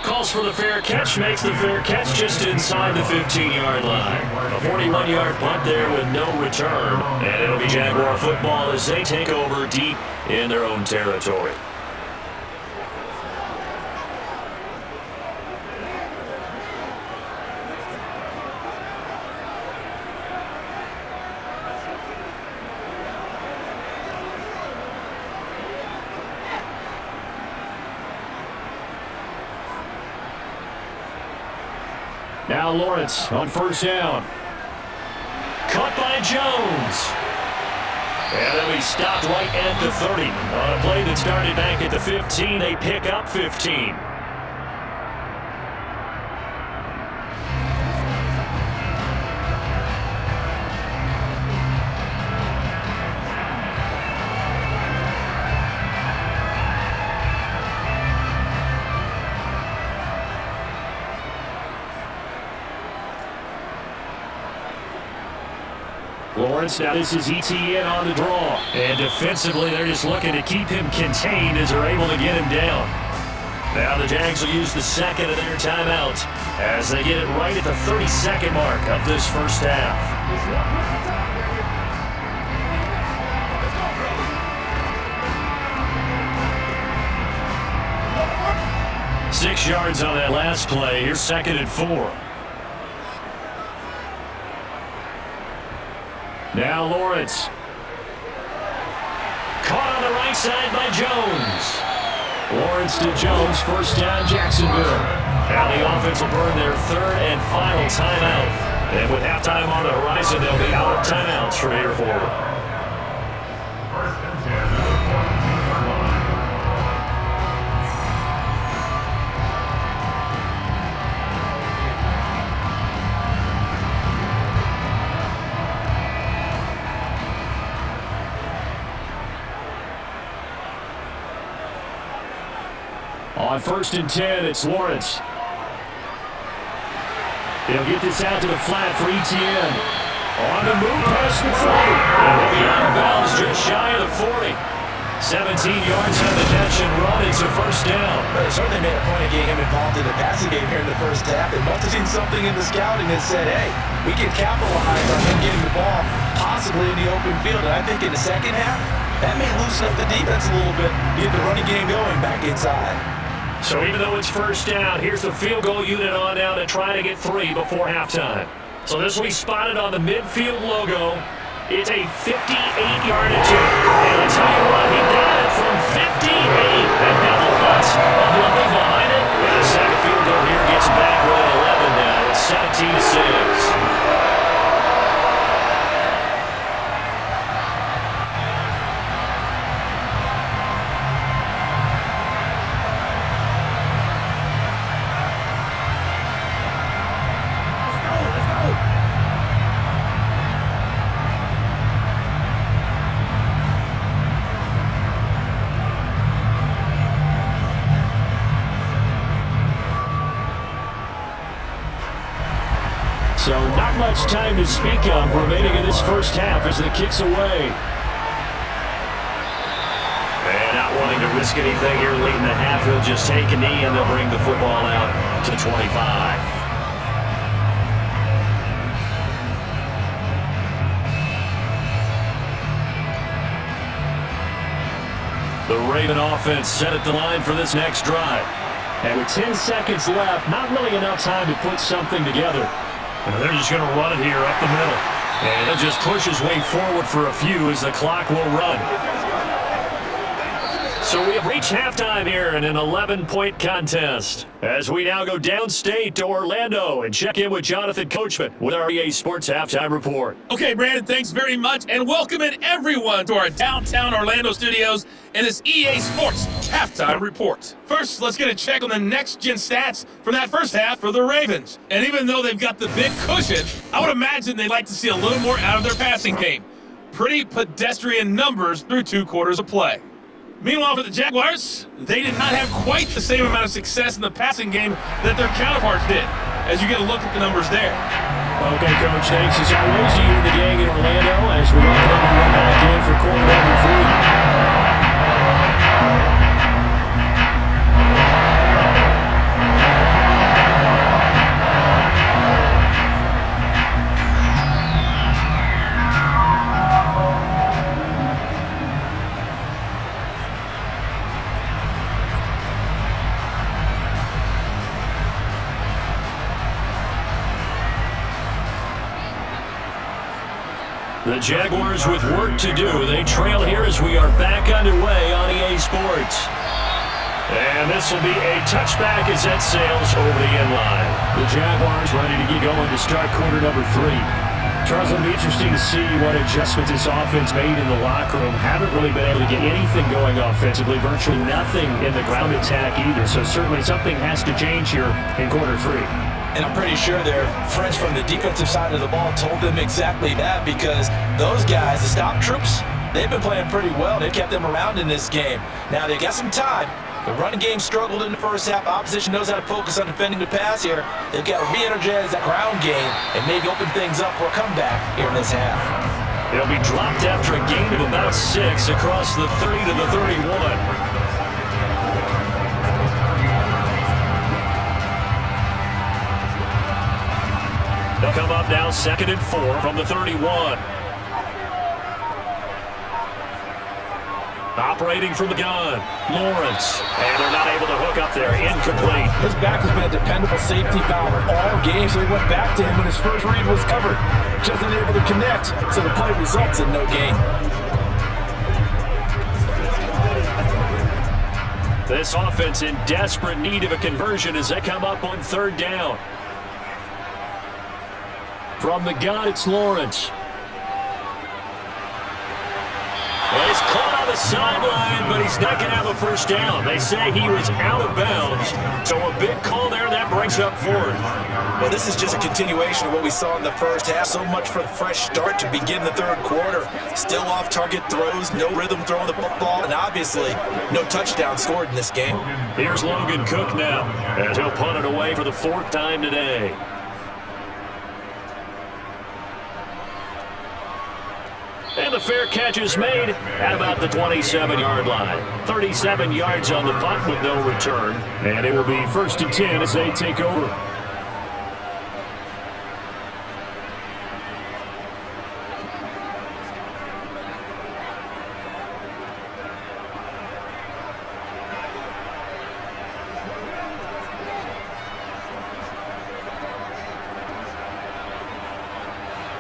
S2: Calls for the fair catch, makes the fair catch just inside the 15-yard line. A 41-yard punt there with no return. And it'll be Jaguar football as they take over deep in their own territory. Now Lawrence on first down. Caught by Jones. And then we stopped right at the 30. On a play that started back at the 15, they pick up 15. Lawrence, now this is ETN on the draw. And defensively, they're just looking to keep him contained as they're able to get him down. Now the Jags will use the second of their timeouts as they get it right at the 30-second mark of this first half. 6 yards on that last play. Here's 2nd and 4. Now Lawrence. Caught on the right side by Jones. Lawrence to Jones, first down Jacksonville. Now the offense will burn their 3rd and final timeout. And with halftime on the horizon, they'll be out of timeouts from here forward. On 1st and 10, it's Lawrence. He'll get this out to the flat for ETN. On the move past the 40. And he'll be out of bounds just shy of the 40. 17 yards on the catch and run. It's a first down.
S3: But they certainly made a point of getting him involved in the passing game here in the first half. They must have seen something in the scouting that said, hey, we can capitalize on him getting the ball possibly in the open field. And I think in the second half, that may loosen up the defense a little bit, get the running game going back inside.
S2: So even though it's first down, here's the field goal unit on now to try to get 3 before halftime. So this will be spotted on the midfield logo. It's a 58-yard attempt. And I'll tell you what, he got it from 58. And now the lots of looking behind it. And the second field goal here gets back with 11 now. It's 17-6. So not much time to speak of remaining in this first half as the kick's away. And not wanting to risk anything here late in the half, he'll just take a knee and they'll bring the football out to 25. The Raven offense set at the line for this next drive. And with 10 seconds left, not really enough time to put something together. And they're just going to run it here up the middle. And he'll just push his way forward for a few as the clock will run. So we have reached halftime here in an 11-point contest. As we now go downstate to Orlando and check in with Jonathan Coachman with our EA Sports Halftime Report.
S6: Okay, Brandon, thanks very much, and welcoming everyone to our downtown Orlando studios and this EA Sports Halftime Report. First, let's get a check on the next-gen stats from that first half for the Ravens. And even though they've got the big cushion, I would imagine they'd like to see a little more out of their passing game. Pretty pedestrian numbers through 2 quarters of play. Meanwhile, for the Jaguars, they did not have quite the same amount of success in the passing game that their counterparts did, as you get a look at the numbers there.
S2: Okay, Coach, thanks as always to you and the gang in Orlando as we welcome everyone back in for quarter number 3. The Jaguars with work to do. They trail here as we are back underway on EA Sports. And this will be a touchback as that sails over the end line. The Jaguars ready to get going to start quarter number 3. Charles, it'll be interesting to see what adjustments this offense made in the locker room. Haven't really been able to get anything going offensively, virtually nothing in the ground attack either. So certainly something has to change here in quarter 3.
S3: And I'm pretty sure their friends from the defensive side of the ball told them exactly that, because those guys, the stop troops, they've been playing pretty well. They've kept them around in this game. Now, they got some time. The running game struggled in the first half. Opposition knows how to focus on defending the pass here. They've got to re-energize that ground game and maybe open things up for a comeback here in this half.
S2: It'll be dropped after a gain of about 6 across the 30 to the 31. They'll come up now 2nd and 4 from the 31. Operating from the gun, Lawrence. And they're not able to hook up there. Incomplete.
S4: His back has been a dependable safety valve all game, so he went back to him when his first read was covered. Just unable to connect, so the play results in no gain.
S2: This offense in desperate need of a conversion as they come up on 3rd down. From the gun, it's Lawrence. Well, he's caught on the sideline, but he's not going to have a first down. They say he was out of bounds. So a big call there, that brings up 4th.
S3: Well, this is just a continuation of what we saw in the first half. So much for the fresh start to begin the 3rd quarter. Still off-target throws, no rhythm throwing the football, and obviously no touchdown scored in this game.
S2: Here's Logan Cook now, as he'll punt it away for the 4th time today. And the fair catch is made at about the 27-yard line. 37 yards on the punt with no return. And it will be 1st and 10 as they take over.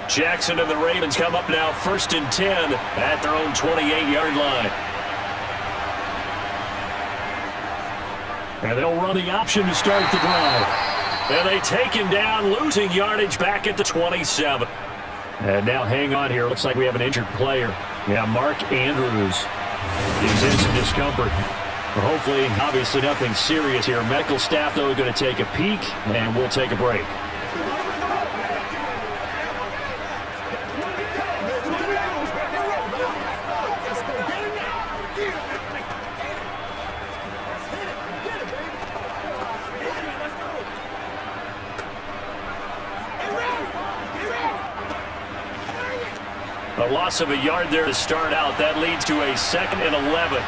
S2: Jackson and the Ravens come up now 1st and 10 at their own 28-yard line. And they'll run the option to start the drive. And they take him down, losing yardage back at the 27. And now hang on here. Looks like we have an injured player. Yeah, Mark Andrews is in some discomfort. Well, hopefully, obviously nothing serious here. Medical staff, though, are going to take a peek, and we'll take a break. A loss of a yard there to start out. That leads to a 2nd and 11.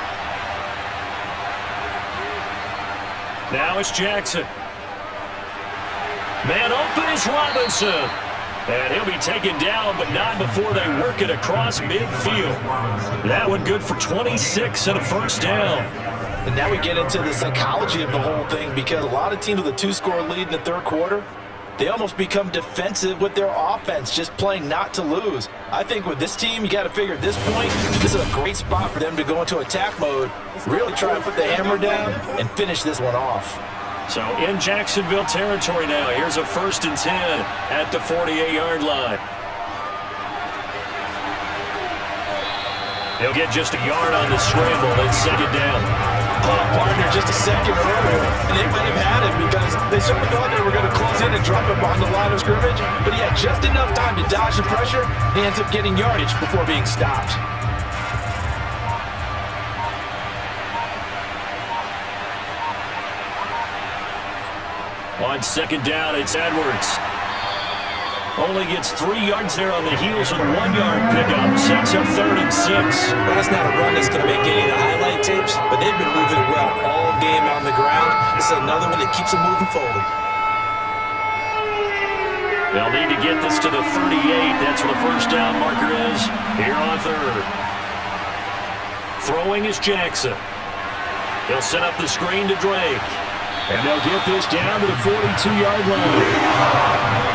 S2: Now it's Jackson. Man open is Robinson. And he'll be taken down, but not before they work it across midfield. That one good for 26 and a first down.
S3: And now we get into the psychology of the whole thing, because a lot of teams with a 2-score lead in the 3rd quarter, they almost become defensive with their offense, just playing not to lose.
S4: I think with this team, you got to figure at this point, this is a great spot for them to go into attack mode, really try and put the hammer down and finish this one off.
S2: So in Jacksonville territory now, here's a 1st and 10 at the 48-yard line. He'll get just a yard on the scramble, then 2nd down.
S4: Partner just a second earlier, and they might have had him because they certainly thought they were going to close in and drop him on the line of scrimmage, but he had just enough time to dodge the pressure, and he ends up getting yardage before being stopped.
S2: On 2nd down, it's Edwards. Only gets 3 yards there on the heels of a 1-yard pickup. Sets up 3rd and 6.
S3: Well, that's not a run that's going to make any of the highlight tapes, but they've been moving it well all game on the ground. This is another one that keeps them moving forward.
S2: They'll need to get this to the 38. That's where the 1st down marker is here on 3rd. Throwing is Jackson. He'll set up the screen to Drake. And they'll get this down to the 42-yard line.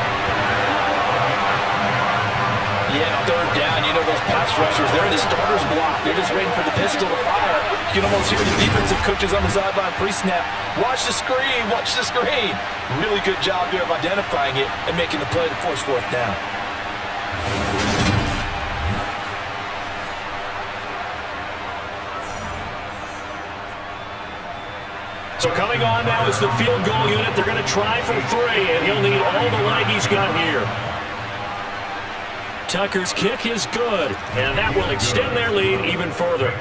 S4: Yeah, on 3rd down, you know those pass rushers, they're in the starter's block. They're just waiting for the pistol to fire. You can almost hear the defensive coaches on the sideline pre-snap. Watch the screen, watch the screen. Really good job there of identifying it and making the play to force 4th down.
S2: So coming on now is the field goal unit. They're going to try for 3, and he'll need all the leg he's got here. Tucker's kick is good, and that will extend their lead even further.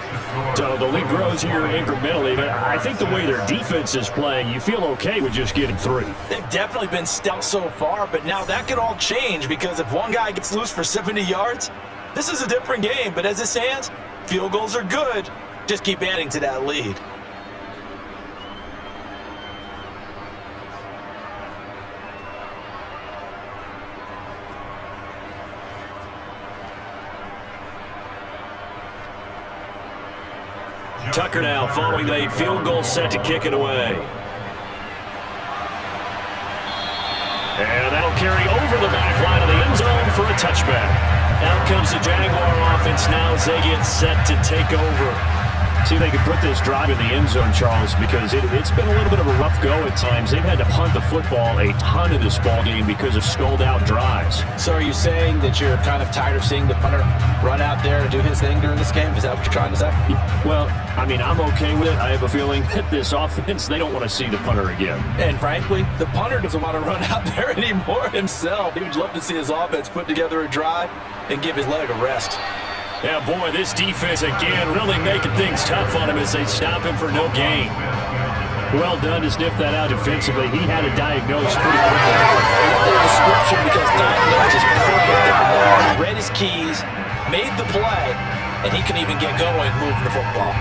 S2: So the lead grows here incrementally, but I think the way their defense is playing, you feel okay with just getting 3.
S4: They've definitely been stout so far, but now that could all change because if one guy gets loose for 70 yards, this is a different game. But as it stands, field goals are good. Just keep adding to that lead.
S2: Tucker now following a field goal set to kick it away. And that'll carry over the back line of the end zone for a touchback. Out comes the Jaguar offense now as they get set to take over. See if they can put this drive in the end zone, Charles, because it's been a little bit of a rough go at times. They've had to punt the football a ton in this ball game because of stalled-out drives.
S4: So are you saying that you're kind of tired of seeing the punter run out there and do his thing during this game? Is that what you're trying to say?
S2: Well, I mean, I'm okay with it. I have a feeling that this offense, they don't want to see the punter again.
S4: And frankly, the punter doesn't want to run out there anymore himself. He would love to see his offense put together a drive and give his leg a rest.
S2: Yeah, boy, this defense again really making things tough on him as they stop him for no gain. Well done to sniff that out defensively. He had it diagnosed pretty quickly.
S4: I love the description because diagnosed is perfect. He read his keys, made the play, and he can even get going moving the football.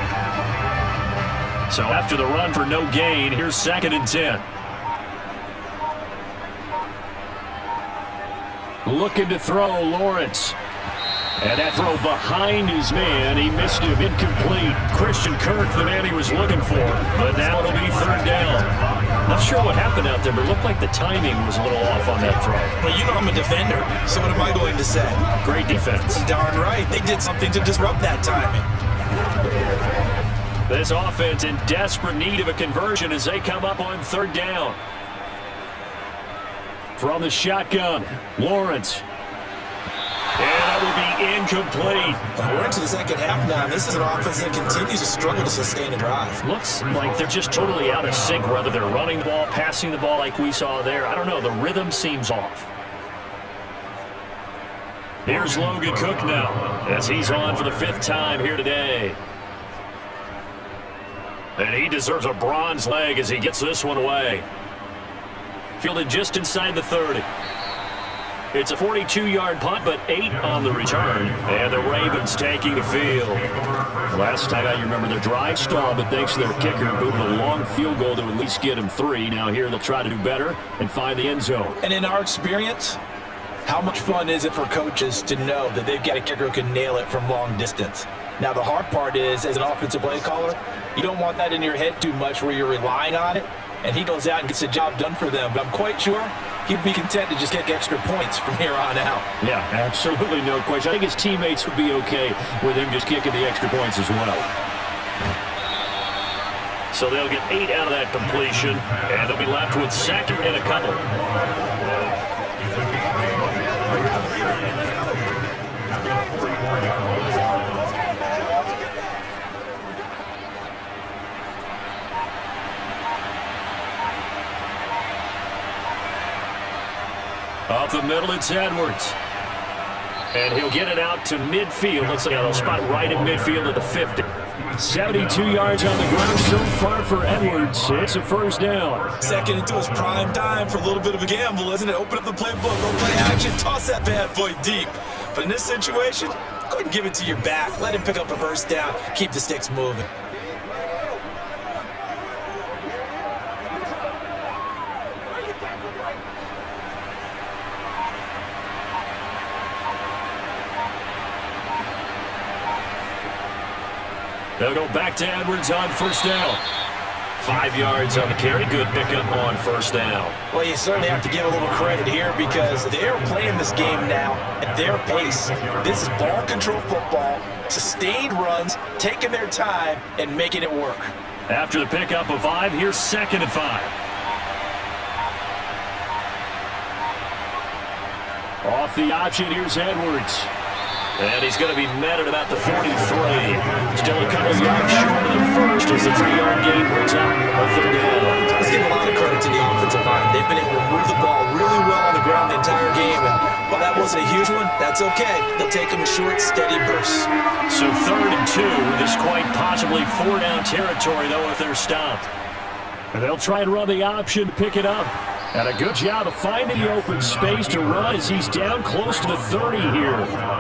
S2: So after the run for no gain, here's 2nd and 10. Looking to throw, Lawrence. And that throw behind his man, he missed him, incomplete. Christian Kirk, the man he was looking for, but now it'll be 3rd down. Not sure what happened out there, but it looked like the timing was a little off on that throw.
S3: Well, you know I'm a defender, so what am I going to say?
S2: Great defense.
S3: Darn right, they did something to disrupt that timing.
S2: This offense in desperate need of a conversion as they come up on 3rd down. From the shotgun, Lawrence. And that will be incomplete.
S3: We're into the second half now, and this is an offense that continues to struggle to sustain a drive.
S2: Looks like they're just totally out of sync, whether they're running the ball, passing the ball like we saw there. I don't know, the rhythm seems off. Here's Logan Cook now, as he's on for the 5th time here today. And he deserves a bronze leg as he gets this one away. Fielded just inside the 30. It's a 42-yard punt, but 8 on the return. And the Ravens taking the field. Last time I remember their drive stall, but thanks to their kicker, booted a long field goal to at least get him 3. Now here they'll try to do better and find the end zone.
S4: And in our experience, how much fun is it for coaches to know that they've got a kicker who can nail it from long distance? Now the hard part is, as an offensive play caller, you don't want that in your head too much where you're relying on it.
S3: and he goes out and gets the job done for them. But I'm quite sure he'd be content to just get extra points from here on out.
S2: Yeah, absolutely no question. I think his teammates would be okay with him just kicking the extra points as well. So they'll get 8 out of that completion, and they'll be left with second and a couple. Off the middle, it's Edwards. And he'll get it out to midfield. Looks like they'll spot right in midfield at the 50. 72 yards on the ground so far for Edwards. It's a first down.
S3: Second into his prime time for a little bit of a gamble, isn't it? Open up the playbook, go play action, toss that bad boy deep. But in this situation, go ahead and give it to your back. Let him pick up a first down, keep the sticks moving.
S2: They'll go back to Edwards on first down. 5 yards on the carry. Good pickup on first down.
S3: Well, you certainly have to give a little credit here because they're playing this game now at their pace. This is ball control football, sustained runs, taking their time, and making it work.
S2: After the pickup of 5, here's second and 5. Off the option, here's Edwards. And he's going to be met at about the 43. Still a couple yards short of the first as the 3-yard gain brings up a third down.
S3: Let's give a lot of credit to the offensive line. They've been able to move the ball really well on the ground the entire game. And while that wasn't a huge one, that's okay. They'll take them in short, steady bursts.
S2: So 3rd and 2. This quite possibly 4-down territory, though, if they're stopped. And they'll try and run the option to pick it up. And a good job of finding the open space to run as he's down close to the 30 here.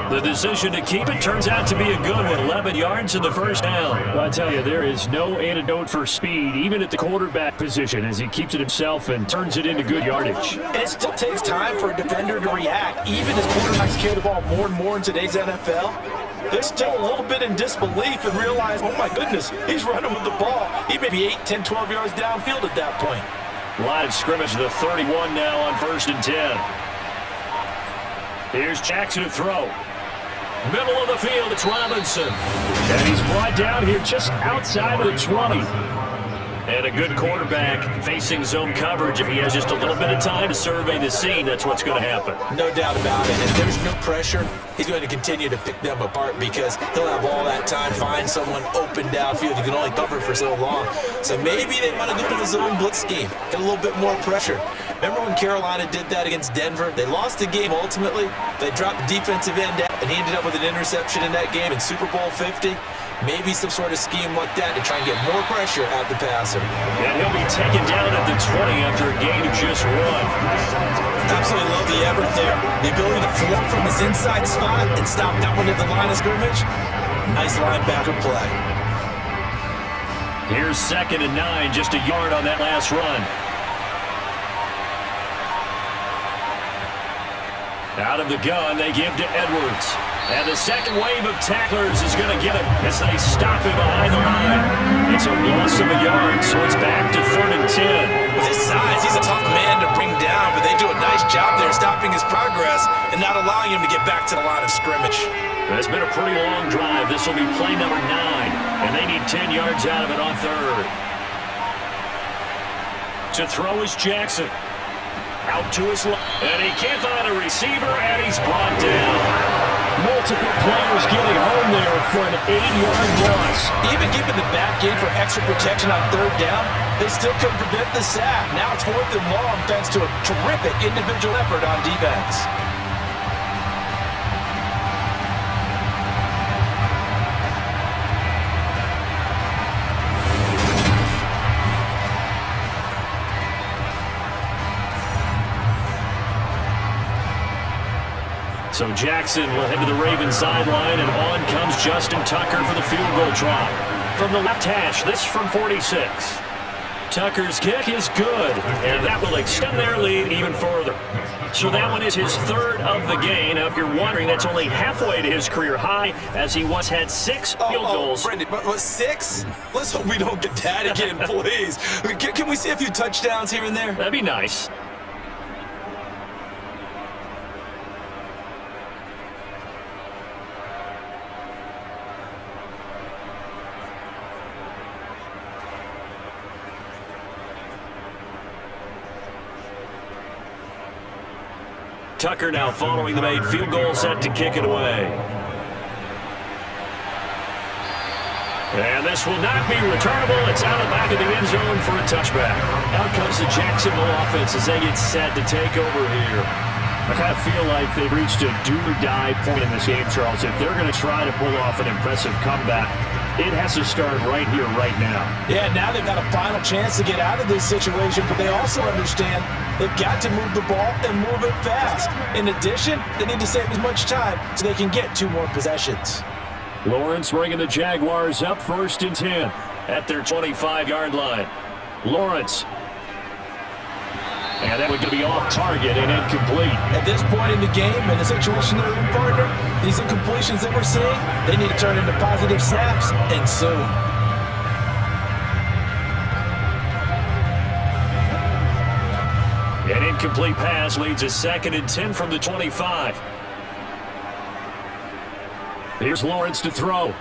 S2: The decision to keep it turns out to be a good one. 11 yards in the first down. Well, I tell you, there is no antidote for speed, even at the quarterback position, as he keeps it himself and turns it into good yardage.
S3: And it still takes time for a defender to react, even as quarterbacks carry the ball more and more in today's NFL. They're still a little bit in disbelief and realize, oh my goodness, he's running with the ball. He may be 8, 10, 12 yards downfield at that point.
S2: Line of scrimmage to the 31 now on 1st and 10. Here's Jackson to throw. Middle of the field, it's Robinson. And he's brought down here just outside of the 20. And a good quarterback facing zone coverage. If he has just a little bit of time to survey the scene, that's what's going to happen.
S3: No doubt about it. If there's no pressure, he's going to continue to pick them apart because he'll have all that time, find someone open downfield. You can only cover for so long. So maybe they want to go to the zone blitz scheme, get a little bit more pressure. Remember when Carolina did that against Denver? They lost the game ultimately. They dropped the defensive end out, and he ended up with an interception in that game in Super Bowl 50. Maybe some sort of scheme like that to try and get more pressure at the passer.
S2: And he'll be taken down at the 20 after a gain of just 1.
S3: Absolutely love the effort there. The ability to float from his inside spot and stop that one at the line of scrimmage. Nice linebacker play.
S2: Here's 2nd and 9, just a yard on that last run. Out of the gun, they give to Edwards. And the second wave of tacklers is going to get him as they stop him behind the line. It's a loss of a yard, so it's back to 3rd and 10.
S3: With his size, he's a tough man to bring down, but they do a nice job there stopping his progress and not allowing him to get back to the line of scrimmage.
S2: It's been a pretty long drive. This will be play number 9, and they need 10 yards out of it on 3rd. To throw is Jackson. Out to his left, and he can't find a receiver, and he's brought down. Multiple players getting home there for an 8-yard loss.
S3: Even giving the back in for extra protection on 3rd down, they still couldn't prevent the sack. Now it's 4th and long thanks to a terrific individual effort on defense.
S2: So Jackson will head to the Ravens sideline, and on comes Justin Tucker for the field goal try. From the left hash, this from 46. Tucker's kick is good, and that will extend their lead even further. So that one is his third of the game. Now, if you're wondering, that's only halfway to his career high, as he once had 6 field goals.
S3: Brendan, but 6? Let's hope we don't get that again, please. Can we see a few touchdowns here and there?
S2: That'd be nice. Tucker now following the made field goal, set to kick it away. And this will not be returnable. It's out of the back of the end zone for a touchback. Out comes the Jacksonville offense as they get set to take over here. I kind of feel like they've reached a do-or-die point in this game, Charles. If they're going to try to pull off an impressive comeback, it has to start right here, right now.
S3: Yeah, now they've got a final chance to get out of this situation, but they also understand they've got to move the ball and move it fast. In addition, they need to save as much time so they can get 2 more possessions.
S2: Lawrence bringing the Jaguars up 1st and 10 at their 25-yard line. Lawrence. And that would be off target and incomplete.
S3: At this point in the game, in the situation they're in, partner, these incompletions that we're seeing, they need to turn into positive snaps, and soon.
S2: An incomplete pass leads a 2nd and 10 from the 25. Here's Lawrence to throw.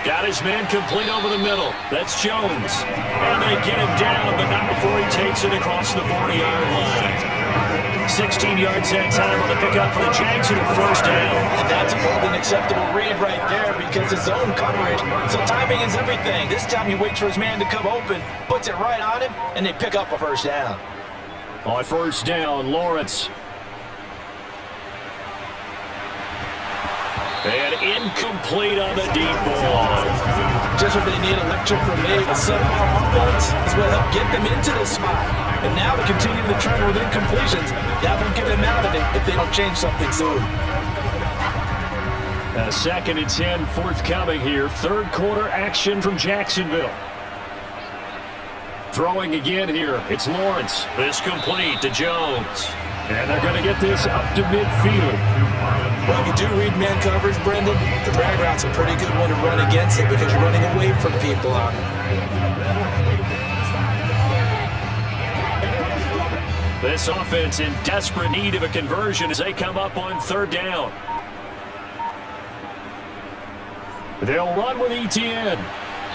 S2: Got his man complete over the middle. That's Jones. And they get him down, but not before he takes it across the 40-yard line. 16 yards that time on the pickup for the Jags and a 1st down.
S3: And that's more than acceptable read right there because it's zone coverage. So timing is everything. This time he waits for his man to come open, puts it right on him, and they pick up a 1st down.
S2: On 1st down, Lawrence. And incomplete on the deep ball.
S3: Just what they need, electric grenade. A subpar offense is what helped get them into this spot. And now to continue the trend with incompletions, that won't get them out of it if they don't change something soon.
S2: A 2nd and 10 forthcoming here. 3rd quarter action from Jacksonville. Throwing again here. It's Lawrence. This complete to Jones. And they're going to get this up to midfield.
S3: Well, if you do read man coverage, Brendan, the drag route's a pretty good one to run against it because you're running away from people on it.
S2: This offense in desperate need of a conversion as they come up on 3rd down. They'll run with Etienne.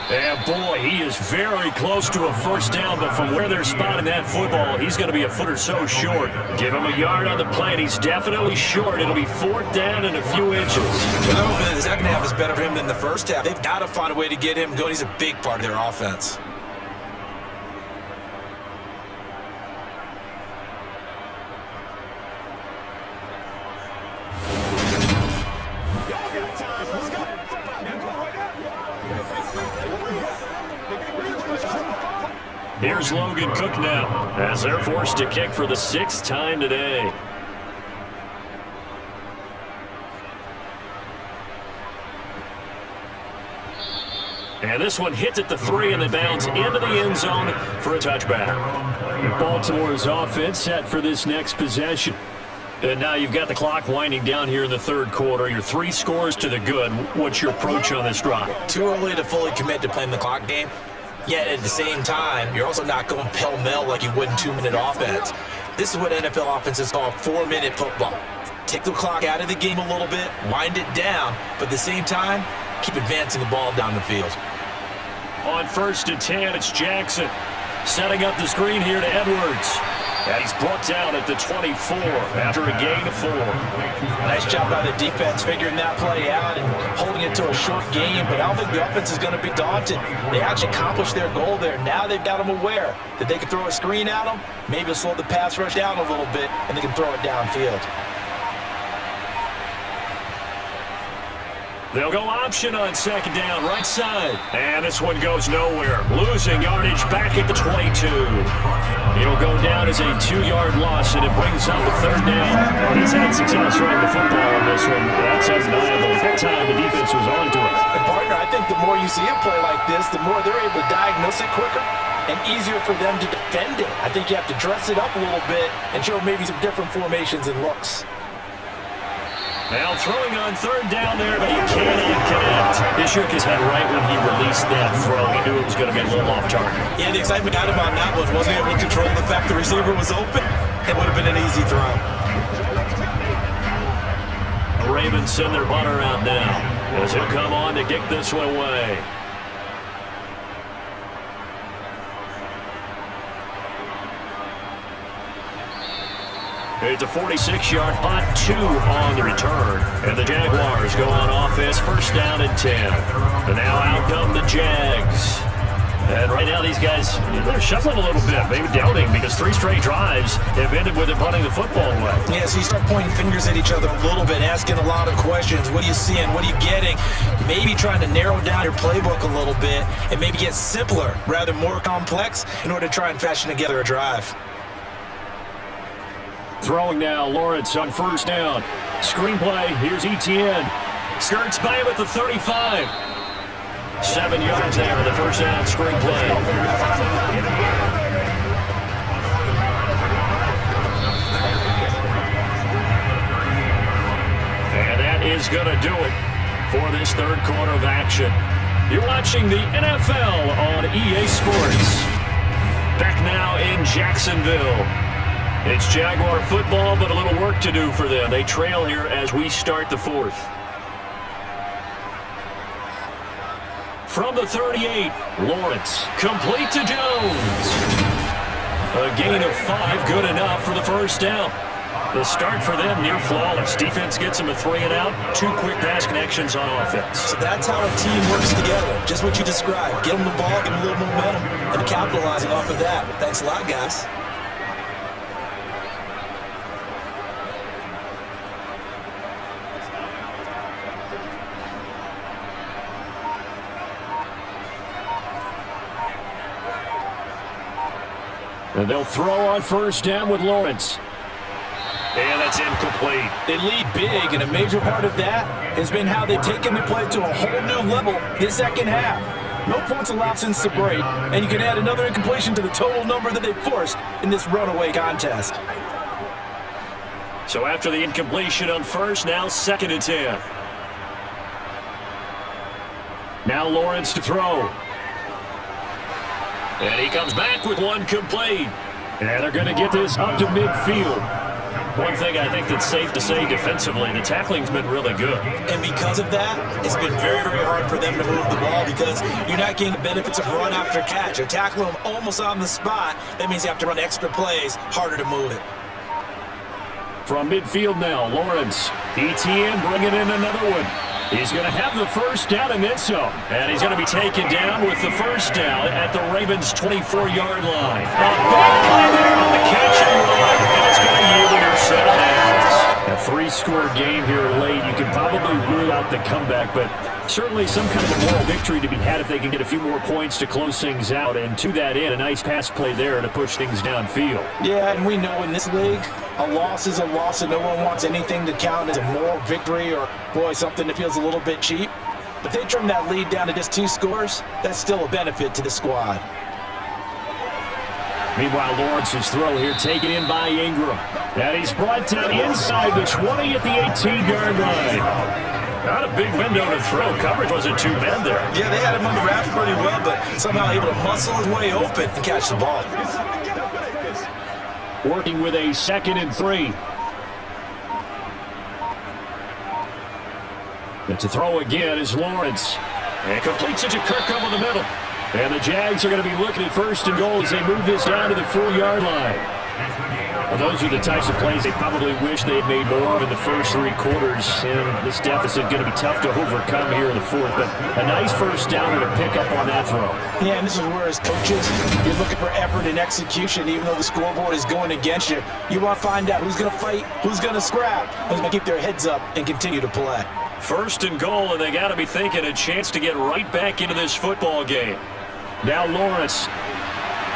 S2: And boy, he is very close to a 1st down, but from where they're spotting that football, he's going to be a foot or so short. Give him a yard on the play, and he's definitely short. It'll be 4th down and a few inches.
S3: Well, the 2nd half is better for him than the 1st half. They've got to find a way to get him going. He's a big part of their offense.
S2: Here's Logan Cook now, as they're forced to kick for the 6th time today. And this one hits at the 3 and then bounds into the end zone for a touchback. Baltimore's offense set for this next possession. And now you've got the clock winding down here in the 3rd quarter. You're 3 scores to the good. What's your approach on this drive?
S3: Too early to fully commit to playing the clock game. Yet at the same time, you're also not going pell-mell like you would in 2-minute offense. This is what NFL offenses call 4-minute football. Take the clock out of the game a little bit, wind it down, but at the same time, keep advancing the ball down the field.
S2: On 1st and 10, it's Jackson. Setting up the screen here to Edwards. And he's brought down at the 24 after a gain of 4.
S3: Nice job by the defense figuring that play out and holding it to a short game, but I don't think the offense is going to be daunted. They actually accomplished their goal there. Now they've got them aware that they can throw a screen at them, maybe slow the pass rush down a little bit, and they can throw it downfield.
S2: They'll go option on second down, right side. And this one goes nowhere. Losing yardage back at the 22. It'll go down as a 2-yard loss, and it brings up a third down. He's had success running the football on this one. That's undeniable. At that time, the defense was on to it.
S4: And partner, I think the more you see him play like this, the more they're able to diagnose it quicker and easier for them to defend it. I think you have to dress it up a little bit and show maybe some different formations and looks.
S2: Now throwing on third down there, but he cannot connect. He shook his head right when he released that throw. He knew it was going to be a little off target.
S3: Yeah, the excitement got him on that one. Wasn't able to control the fact the receiver was open. It would have been an easy throw.
S2: The Ravens send their punter out now as he'll come on to kick this one away. It's a 46-yard punt, 2 on the return. And the Jaguars go on offense, first down and 10. And now out come the Jags. And right now these guys, they're shuffling a little bit, maybe doubting, because 3 straight drives have ended with them punting the football away.
S3: Yeah, so you start pointing fingers at each other a little bit, asking a lot of questions. What are you seeing? What are you getting? Maybe trying to narrow down your playbook a little bit and maybe get simpler rather than more complex in order to try and fashion together a drive.
S2: Throwing now, Lawrence on first down. Screenplay, here's Etienne. Skirts by him at the 35. 7 yards there in the first down screenplay. And that is going to do it for this third quarter of action. You're watching the NFL on EA Sports. Back now in Jacksonville. It's Jaguar football, but a little work to do for them. They trail here as we start the fourth. From the 38, Lawrence, complete to Jones. A gain of 5, good enough for the first down. The start for them near flawless. Defense gets them a 3 and out, 2 quick pass connections on offense.
S3: So that's how a team works together. Just what you described. Get them the ball, get them a little momentum, and capitalizing off of that. Thanks a lot, guys.
S2: And they'll throw on first down with Lawrence. And that's incomplete.
S4: They lead big, and a major part of that has been how they've taken the play to a whole new level this second half. No points allowed since the break, and you can add another incompletion to the total number that they've forced in this runaway contest.
S2: So after the incompletion on first, now second and 10. Now Lawrence to throw. And he comes back with one complete. And they're going to get this up to midfield. One thing I think that's safe to say defensively, the tackling's been really good.
S3: And because of that, it's been very, very hard for them to move the ball because you're not getting the benefits of run after catch. You're tackling them almost on the spot. That means you have to run extra plays, harder to move it.
S2: From midfield now, Lawrence. Etienne bringing in another one. He's going to have the first down and then some. And he's going to be taken down with the first down at the Ravens' 24-yard line. A big play there on the catch and run, and it's going to yield an interception. A 3-score game here late. You can probably rule out the comeback, but certainly some kind of a moral victory to be had if they can get a few more points to close things out. And to that end, a nice pass play there to push things downfield.
S4: Yeah, and we know in this league, a loss is a loss, and no one wants anything to count as a moral victory or, boy, something that feels a little bit cheap. But they trim that lead down to just 2 scores. That's still a benefit to the squad.
S2: Meanwhile, Lawrence's throw here taken in by Ingram. And he's brought down inside the 20 at the 18-yard line. Not a big window to throw. Coverage wasn't too bad there.
S3: Yeah, they had him on the wraps pretty well, but somehow able to muscle his way open and catch the ball.
S2: Working with a 2nd and 3. And to throw again is Lawrence. And completes it to Kirk over the middle. And the Jags are going to be looking at 1st and goal as they move this down to the 4-yard line. Well, those are the types of plays they probably wish they had made more of in the first 3 quarters. And this deficit going to be tough to overcome here in the 4th. But a nice first down to pick up on that throw.
S4: Yeah, and this is where as coaches, you're looking for effort and execution. Even though the scoreboard is going against you, you want to find out who's going to fight, who's going to scrap, who's going to keep their heads up and continue to play.
S2: First and goal, and they got to be thinking a chance to get right back into this football game. Now Lawrence.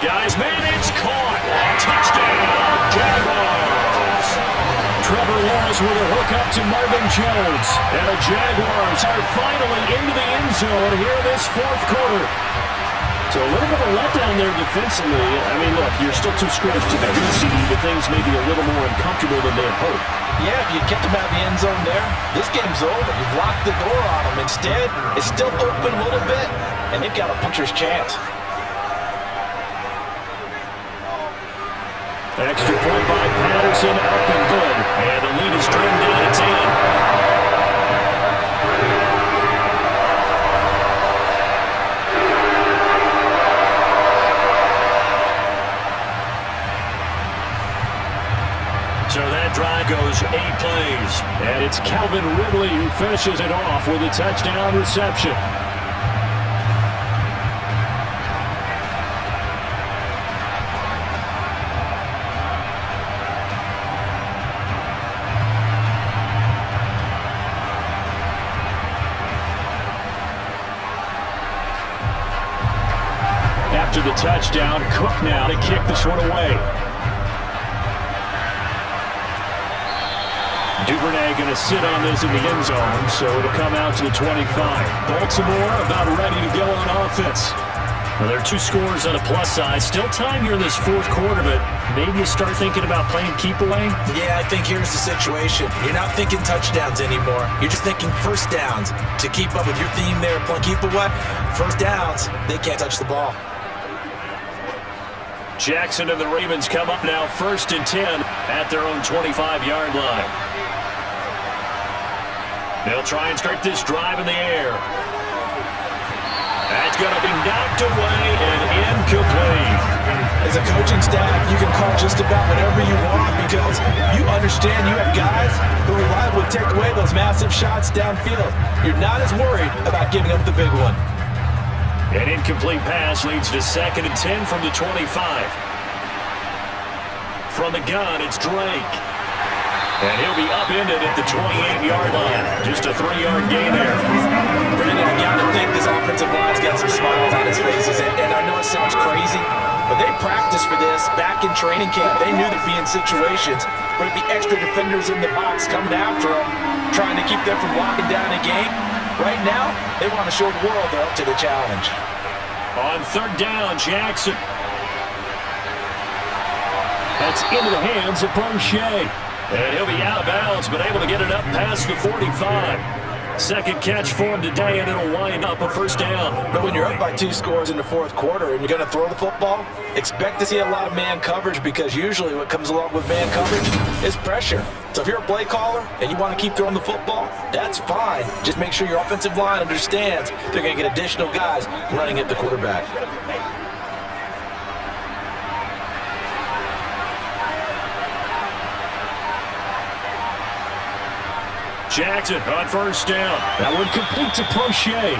S2: Guys, man, it's caught. Touchdown, Jaguars. Trevor Lawrence with a hook up to Marvin Jones. And the Jaguars are finally into the end zone here in this fourth quarter. So a little bit of a letdown there defensively. I mean, look, you're still too scratched to see, but things may be a little more uncomfortable than they had hoped.
S3: Yeah, if you kept them out of the end zone there, this game's over. You've locked the door on them. Instead, it's still open a little bit, and they've got a puncher's chance.
S2: Extra point by Patterson, up and good. And the lead is trimmed down to 10. So that drive goes 8 plays. And it's Calvin Ridley who finishes it off with a touchdown reception. After the touchdown, Cook now to kick this one away. Duvernay going to sit on this in the end zone, so it'll come out to the 25. Baltimore about ready to go on offense. Well, there are 2 scores on a plus side. Still time here in this fourth quarter, but maybe you start thinking about playing keep away?
S3: Yeah, I think here's the situation. You're not thinking touchdowns anymore. You're just thinking first downs. To keep up with your theme there, playing keep away, first downs, they can't touch the ball.
S2: Jackson and the Ravens come up now 1st and 10 at their own 25-yard line. They'll try and start this drive in the air. That's going to be knocked away and incomplete.
S3: As a coaching staff, you can call just about whatever you want because you understand you have guys who reliably take away those massive shots downfield. You're not as worried about giving up the big one.
S2: An incomplete pass leads to 2nd and 10 from the 25. From the gun, it's Drake. And he'll be upended at the 28-yard line. Just a 3-yard gain there.
S3: Brandon, I got to think this offensive line's got some smiles on its faces. And I know it sounds crazy, but they practiced for this back in training camp. They knew there'd be in situations where there'd be extra defenders in the box coming after them, trying to keep them from locking down a game. Right now, they want to show the world they're up to the challenge.
S2: On 3rd down, Jackson. That's into the hands of Prochet. And he'll be out of bounds, but able to get it up past the 45. Second catch for him today, and it'll wind up a first down.
S3: But when you're up by 2 scores in the fourth quarter and you're going to throw the football, expect to see a lot of man coverage because usually what comes along with man coverage is pressure. So if you're a play caller and you want to keep throwing the football, that's fine. Just make sure your offensive line understands they're going to get additional guys running at the quarterback.
S2: Jackson on 1st down. That one complete to Prochet.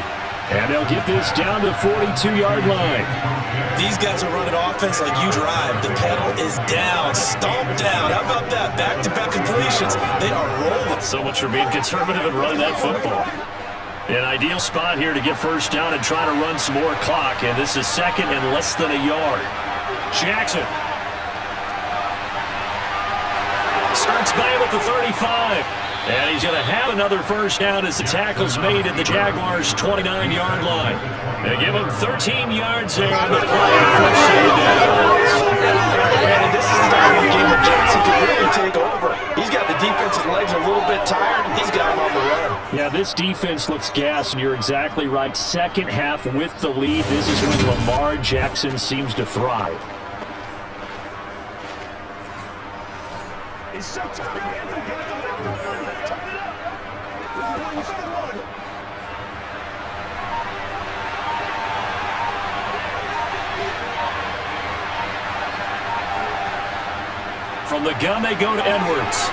S2: And they'll get this down to the 42-yard line.
S3: These guys are running offense like you drive. The pedal is down, stomped down. How about that? Back-to-back completions. They are rolling.
S2: So much for being conservative and running that football. An ideal spot here to get first down and try to run some more clock. And this is 2nd and less than a yard. Jackson starts by him at the 35. And he's going to have another first down as the tackle's made at the Jaguars' 29-yard line. They give him 13 yards there on the play for second down.
S3: And this is the time of the game where Jackson can really take over. He's got the defensive legs a little bit tired. He's got him on the run.
S2: Yeah, this defense looks gassed, and you're exactly right. Second half with the lead. This is when Lamar Jackson seems to thrive. From the gun, they go to Edwards.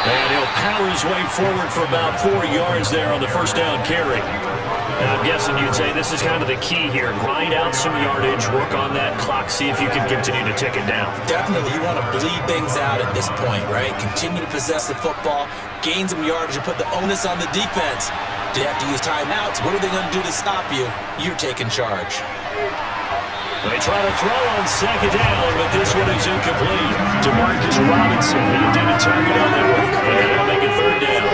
S2: And he'll power his way forward for about 4 yards there on the first down carry. And I'm guessing you'd say this is kind of the key here. Grind out some yardage, work on that clock, see if you can continue to tick it down.
S3: Definitely, you want to bleed things out at this point, right? Continue to possess the football, gain some yardage, and put the onus on the defense. Do you have to use timeouts? What are they going to do to stop you? You're taking charge.
S2: They try to throw on second down, but this one is incomplete. DeMarcus Robinson, the intended target on that one. And they'll make it third down.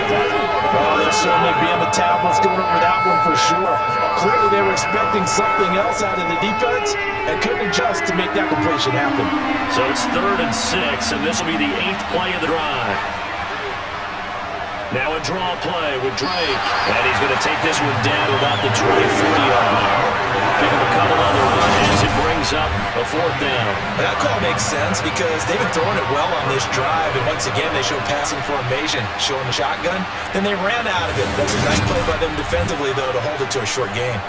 S4: Oh, they'll certainly be on the tablets going over that one for sure. Clearly they were expecting something else out of the defense and couldn't adjust to make that completion happen.
S2: So it's 3rd and 6, and this will be the 8th play of the drive. Now a draw play with Drake, and he's going to take this one down to about the 23-yard line. Pick up a couple on the run as it brings up a 4th down.
S3: That call makes sense because they've been throwing it well on this drive, and once again they showed passing formation, showing the shotgun. Then they ran out of it. That's a nice play by them defensively, though, to hold it to a short game.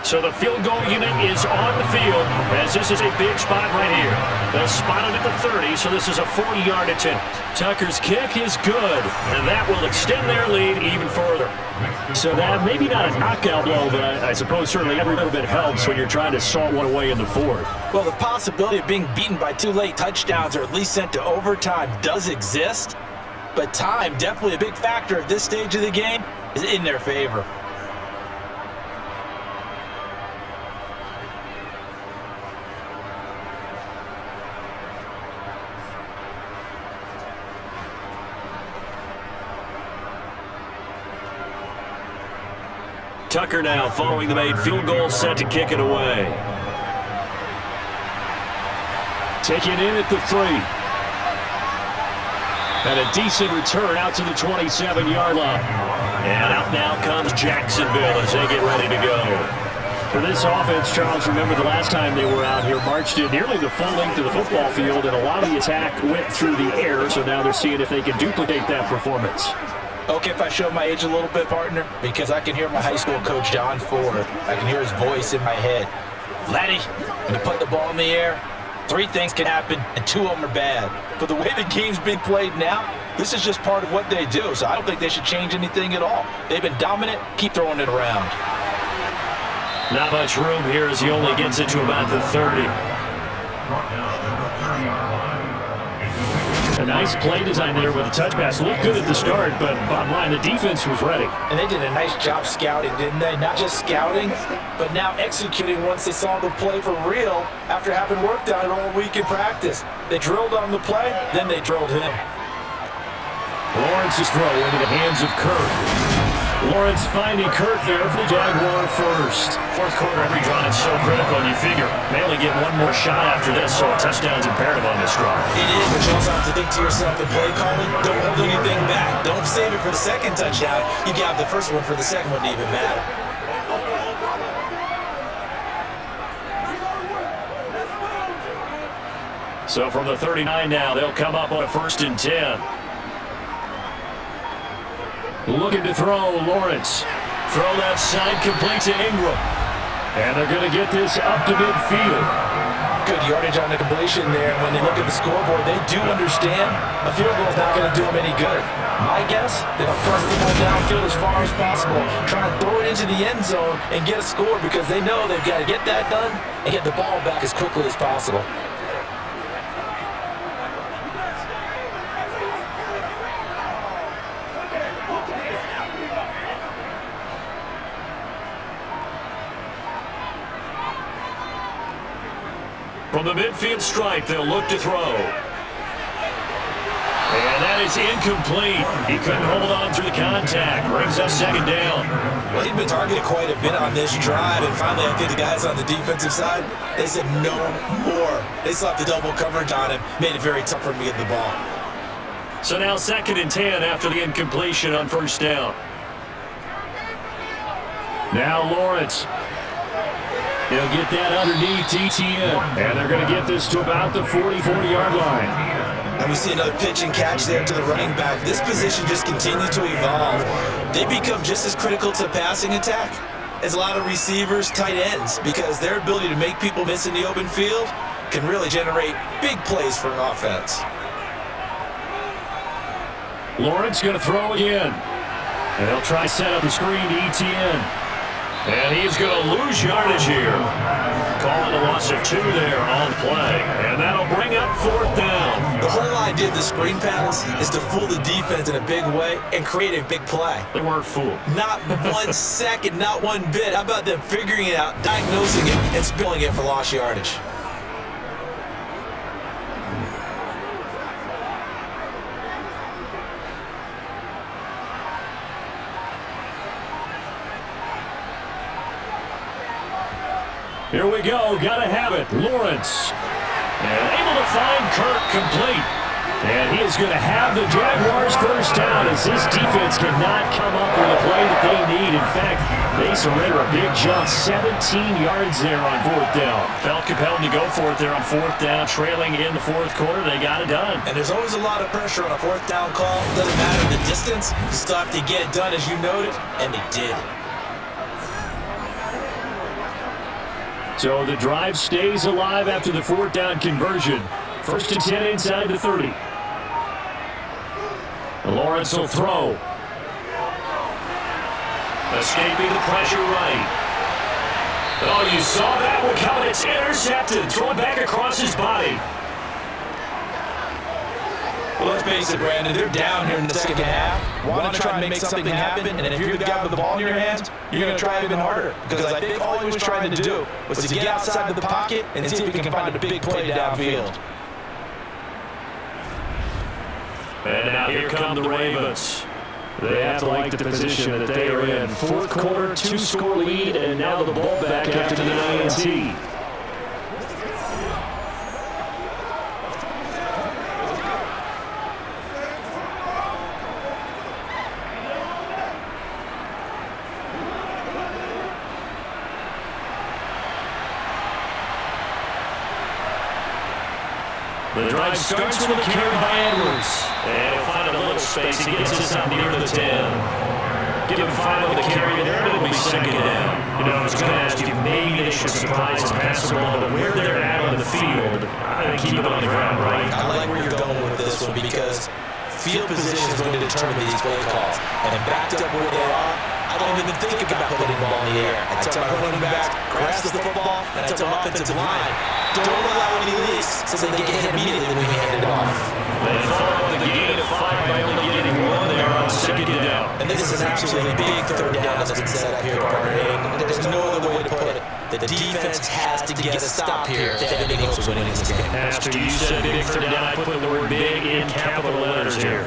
S2: So the field goal unit is on the field as this is a big spot right here. They'll spot it at the 30, so this is a 40-yard attempt. Tucker's kick is good, and that will extend their lead even further. So that maybe not a knockout blow, but I suppose certainly every little bit helps when you're trying to salt one away in the 4th.
S3: Well, the possibility of being beaten by 2 late touchdowns or at least sent to overtime does exist, but time, definitely a big factor at this stage of the game, is in their favor.
S2: Tucker now following the made field goal, set to kick it away. Taking in at the 3. And a decent return out to the 27-yard line. And out now comes Jacksonville as they get ready to go. For this offense, Charles, remember the last time they were out here, marched in nearly the full length of the football field, and a lot of the attack went through the air, so now they're seeing if they can duplicate that performance.
S3: Okay, if I show my age a little bit, partner, because I can hear my high school coach, John Ford. I can hear his voice in my head. Laddie, when you put the ball in the air, 3 things can happen, and 2 of them are bad. But the way the game's being played now, this is just part of what they do, so I don't think they should change anything at all. They've been dominant. Keep throwing it around.
S2: Not much room here as he only gets it to about the 30. A nice play design there with a touch pass. Looked good at the start, but bottom line, the defense was ready.
S3: And they did a nice job scouting, didn't they? Not just scouting, but now executing once they saw the play for real after having worked on it all week in practice. They drilled on the play, then they drilled him.
S2: Lawrence's throw into the hands of Kirk. Lawrence finding Kirk there for the Jaguar first. 4th quarter, every drive is so critical, and you figure they only get one more shot after this, so a touchdown's imperative on this drive.
S3: It is, but you also have to think to yourself, the play calling, don't hold anything back. Don't save it for the second touchdown. You got the first one for the second one to even matter.
S2: So from the 39 now, they'll come up on a 1st and 10. Looking to throw, Lawrence. Throw left side, complete to Ingram. And they're going to get this up to midfield.
S3: Good yardage on the completion there. When they look at the scoreboard, they do understand a field goal is not going to do them any good. My guess, they'll press the ball downfield as far as possible, try to throw it into the end zone and get a score because they know they've got to get that done and get the ball back as quickly as possible.
S2: From the midfield stripe, they'll look to throw. And that is incomplete. He couldn't hold on through the contact. Brings up 2nd down.
S3: Well, he'd been targeted quite a bit on this drive, and finally I think the guys on the defensive side, they said no more. They slapped the double coverage on him, made it very tough for him to get the ball.
S2: So now 2nd and 10 after the incompletion on 1st down. Now Lawrence. He'll get that underneath TTN, and they're going to get this to about the 40-yard line.
S3: And we see another pitch and catch there to the running back. This position just continues to evolve. They become just as critical to passing attack as a lot of receivers, tight ends, because their ability to make people miss in the open field can really generate big plays for an offense.
S2: Lawrence going to throw again. And they'll try set up the screen to ETN. And he's going to lose yardage here. Calling a loss of 2 there on play. And that'll bring up 4th down.
S3: The whole idea of the screen pass is to fool the defense in a big way and create a big play.
S2: They weren't fooled.
S3: Not 1 second, not 1 bit. How about them figuring it out, diagnosing it, and spilling it for lost yardage?
S2: Here we go. Got to have it. Lawrence. And able to find Kirk complete. And he is going to have the Jaguars first down as this defense cannot come up with a play that they need. In fact, they surrender a big jump. 17 yards there on 4th down. Felt compelled to go for it there on 4th down. Trailing in the 4th quarter. They got it done.
S3: And there's always a lot of pressure on a 4th down call. Doesn't matter the distance. You still have to get it done as you noted. And they did.
S2: So the drive stays alive after the 4th down conversion. 1st and 10 inside the 30. Lawrence will throw. Escaping the pressure right. Oh, you saw that one coming. It's intercepted. Thrown back across his body.
S4: Well, let's face it, Brandon, they're down here in the second half. Want to try and make something happen, and if you're the guy with the ball in your hands, you're going to try even harder. Because I think all he was trying to do was to get outside of the pocket and see if he can find a big play downfield.
S2: And now here come the Ravens. They have to like the position that they are in. 4th quarter, 2-score lead, and now the ball back after the INT. The drive starts with a carry by Edwards. And he'll find a little space. He gets us up near the 10. Give him 5 on the carry there, and it'll be 2nd down. You know, I was going to ask you if maybe they should surprise and pass the ball, but where they're at on the field, I think keep it on the ground, right?
S3: I like where you're going with this one because field position is going to determine these play calls. And backed up where they are, I don't even think about putting the ball in the air. I tell my running back, grasp the football, and I tell my offensive line, don't allow any leaks so they get hit immediately when we hand it off.
S2: They follow the gain of 5 by only getting 1 there on 2nd down.
S3: And this is an absolutely big 3rd down that's been set up here, partner. And there's no other way to put it. The defense has to get a stop here if anything else is winning this game.
S2: Pastor, you said big 3rd down. I put the word big in capital letters here.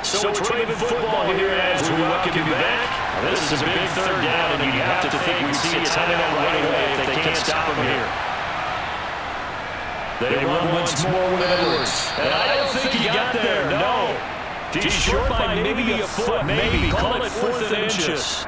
S2: So it's Raven football here as we welcome you back. This is a big 3rd down, and you have to think we see a timeout right away if they can't stop them here. They run once more with Edwards. And I don't think he got there, no. He's short by maybe a foot, maybe. Call it 4th and inches.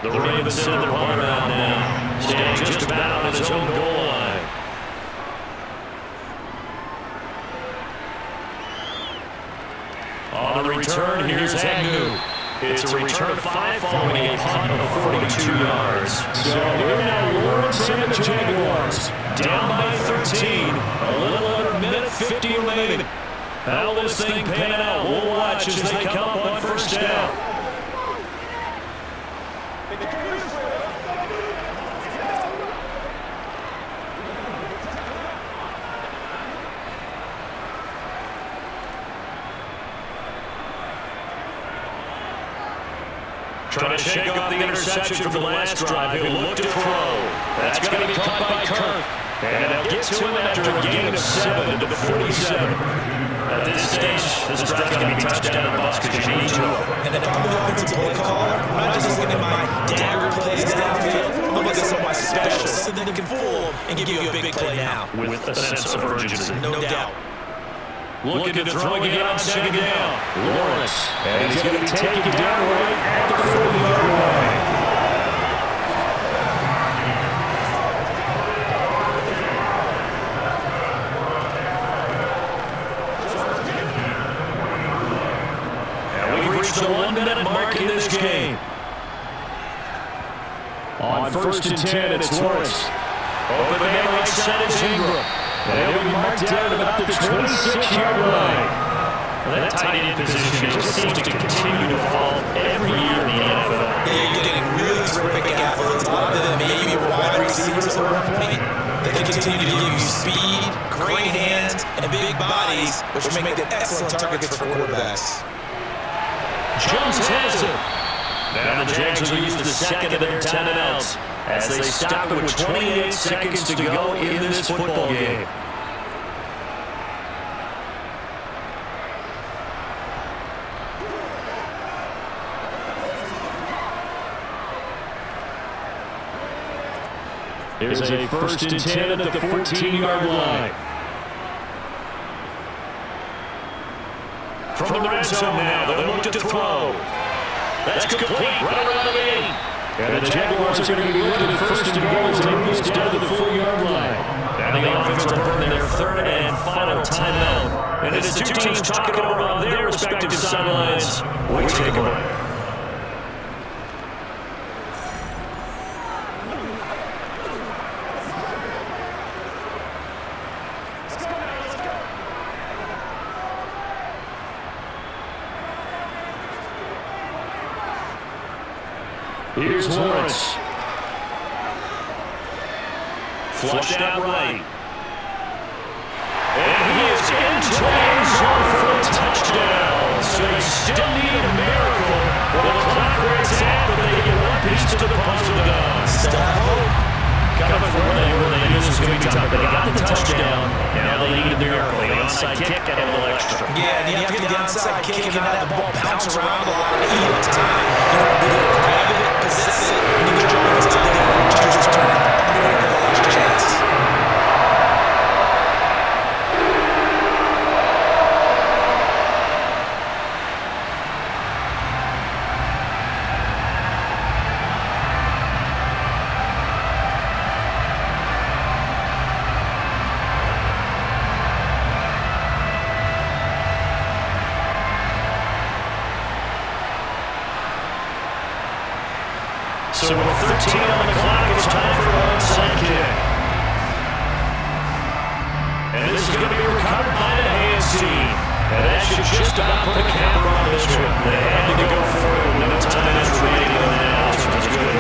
S2: The Ravens send their punter out now, standing just about on his own goal line. On the return, here's Agnew. It's a return of 5 following a punt of 42 yards. So here now Lawrence and the Jaguars, down by 13, a little under a minute 50 remaining. How will this thing pan out? We'll watch as they come up on 1st down. Trying to shake off the interception from the last drive. He'll look to throw. That's going to be caught by Kirk. And they'll get to him after a gain of 7 to 47. At this stage, this drive's going to be touchdown or bust because you need to.
S3: And if I'm the offensive play caller, I'm not just looking at my dagger plays downfield. I'm looking at some of my specials, something that can fool them and give you a big play now.
S2: With a sense of urgency.
S3: No doubt.
S2: Looking to throw again on 2nd down. Lawrence. And he's going to take it down right at the 40-yard line. On first and 10, it's Lawrence. Open man right side is Ingram. And he'll be marked down about the 26-yard line. Well, that tight end position just seems to continue to fall every year in the NFL.
S3: Yeah, you're getting really terrific athletes. A lot of them maybe wide receivers at one point. They continue to give you speed, great hands, and big bodies, which make them excellent targets for quarterbacks.
S2: Jones has it. Now the Jags will use the second of their timeouts as they stop it with 28 seconds to go in this football game. Here's a first and 10 at the 14-yard line. From the red zone now, they'll look to throw. That's complete, right around the 8. And the Jaguars are going to be looking at first and goal as they move down to the 4-yard line. Now the offense will burn their third and final timeout. And it's the two teams talking over on their respective sidelines. We take a break. Here's Lawrence. Flushed out right. And he is into the end zone for a touchdown. So they still need a miracle. Well, the clock runs out, but they get one piece to the puzzle done.
S3: Still have hope.
S2: Coming from where they knew this was going to be tough, but they got the touchdown. Now they need a miracle. The onside kick got a little extra.
S3: Yeah, and you have to get the onside kick and not have the ball bounce around a lot and eat up time. You know, be able to grab it, possess it, and you can drive it until they get a just turn. Miracle, the last chance.
S2: So with 13 on the clock, it's time for an onside kick. And this is going to be recovered by the hands team. And that should just about put a cap on this one. They had to go forward with no time remaining on that. This one's good.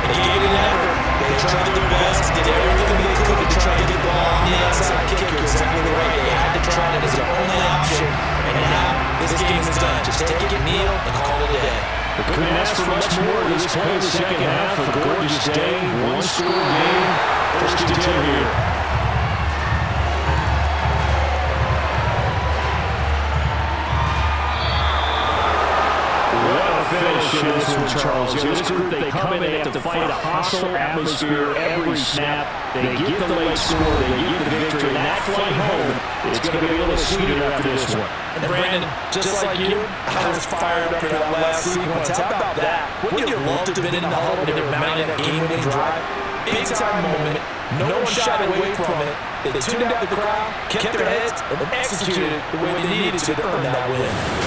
S3: They gave it an effort. They tried their best, did everything they could to try to get the ball on the outside kick. You're exactly right. They had to try it as their only option. And now this game is done. Just take it, kneel, and call it a day.
S2: They couldn't ask for much more in this play the second half. A gorgeous day, one-score game. First and 10 here. What a finish in this one, Charles. This group, they come in, they have to fight a hostile atmosphere every snap. They get the late score, they get the victory, and that flight home, it's going to be a little sweeter after this one.
S3: And Brandon, just like you, I was fired up for that last sequence. How about that? Wouldn't you love to have been in the huddle when they were mounting that game-winning drive? Big-time moment. No one shied away from it. They tuned out the crowd, kept their heads, and executed the way they needed to earn that win.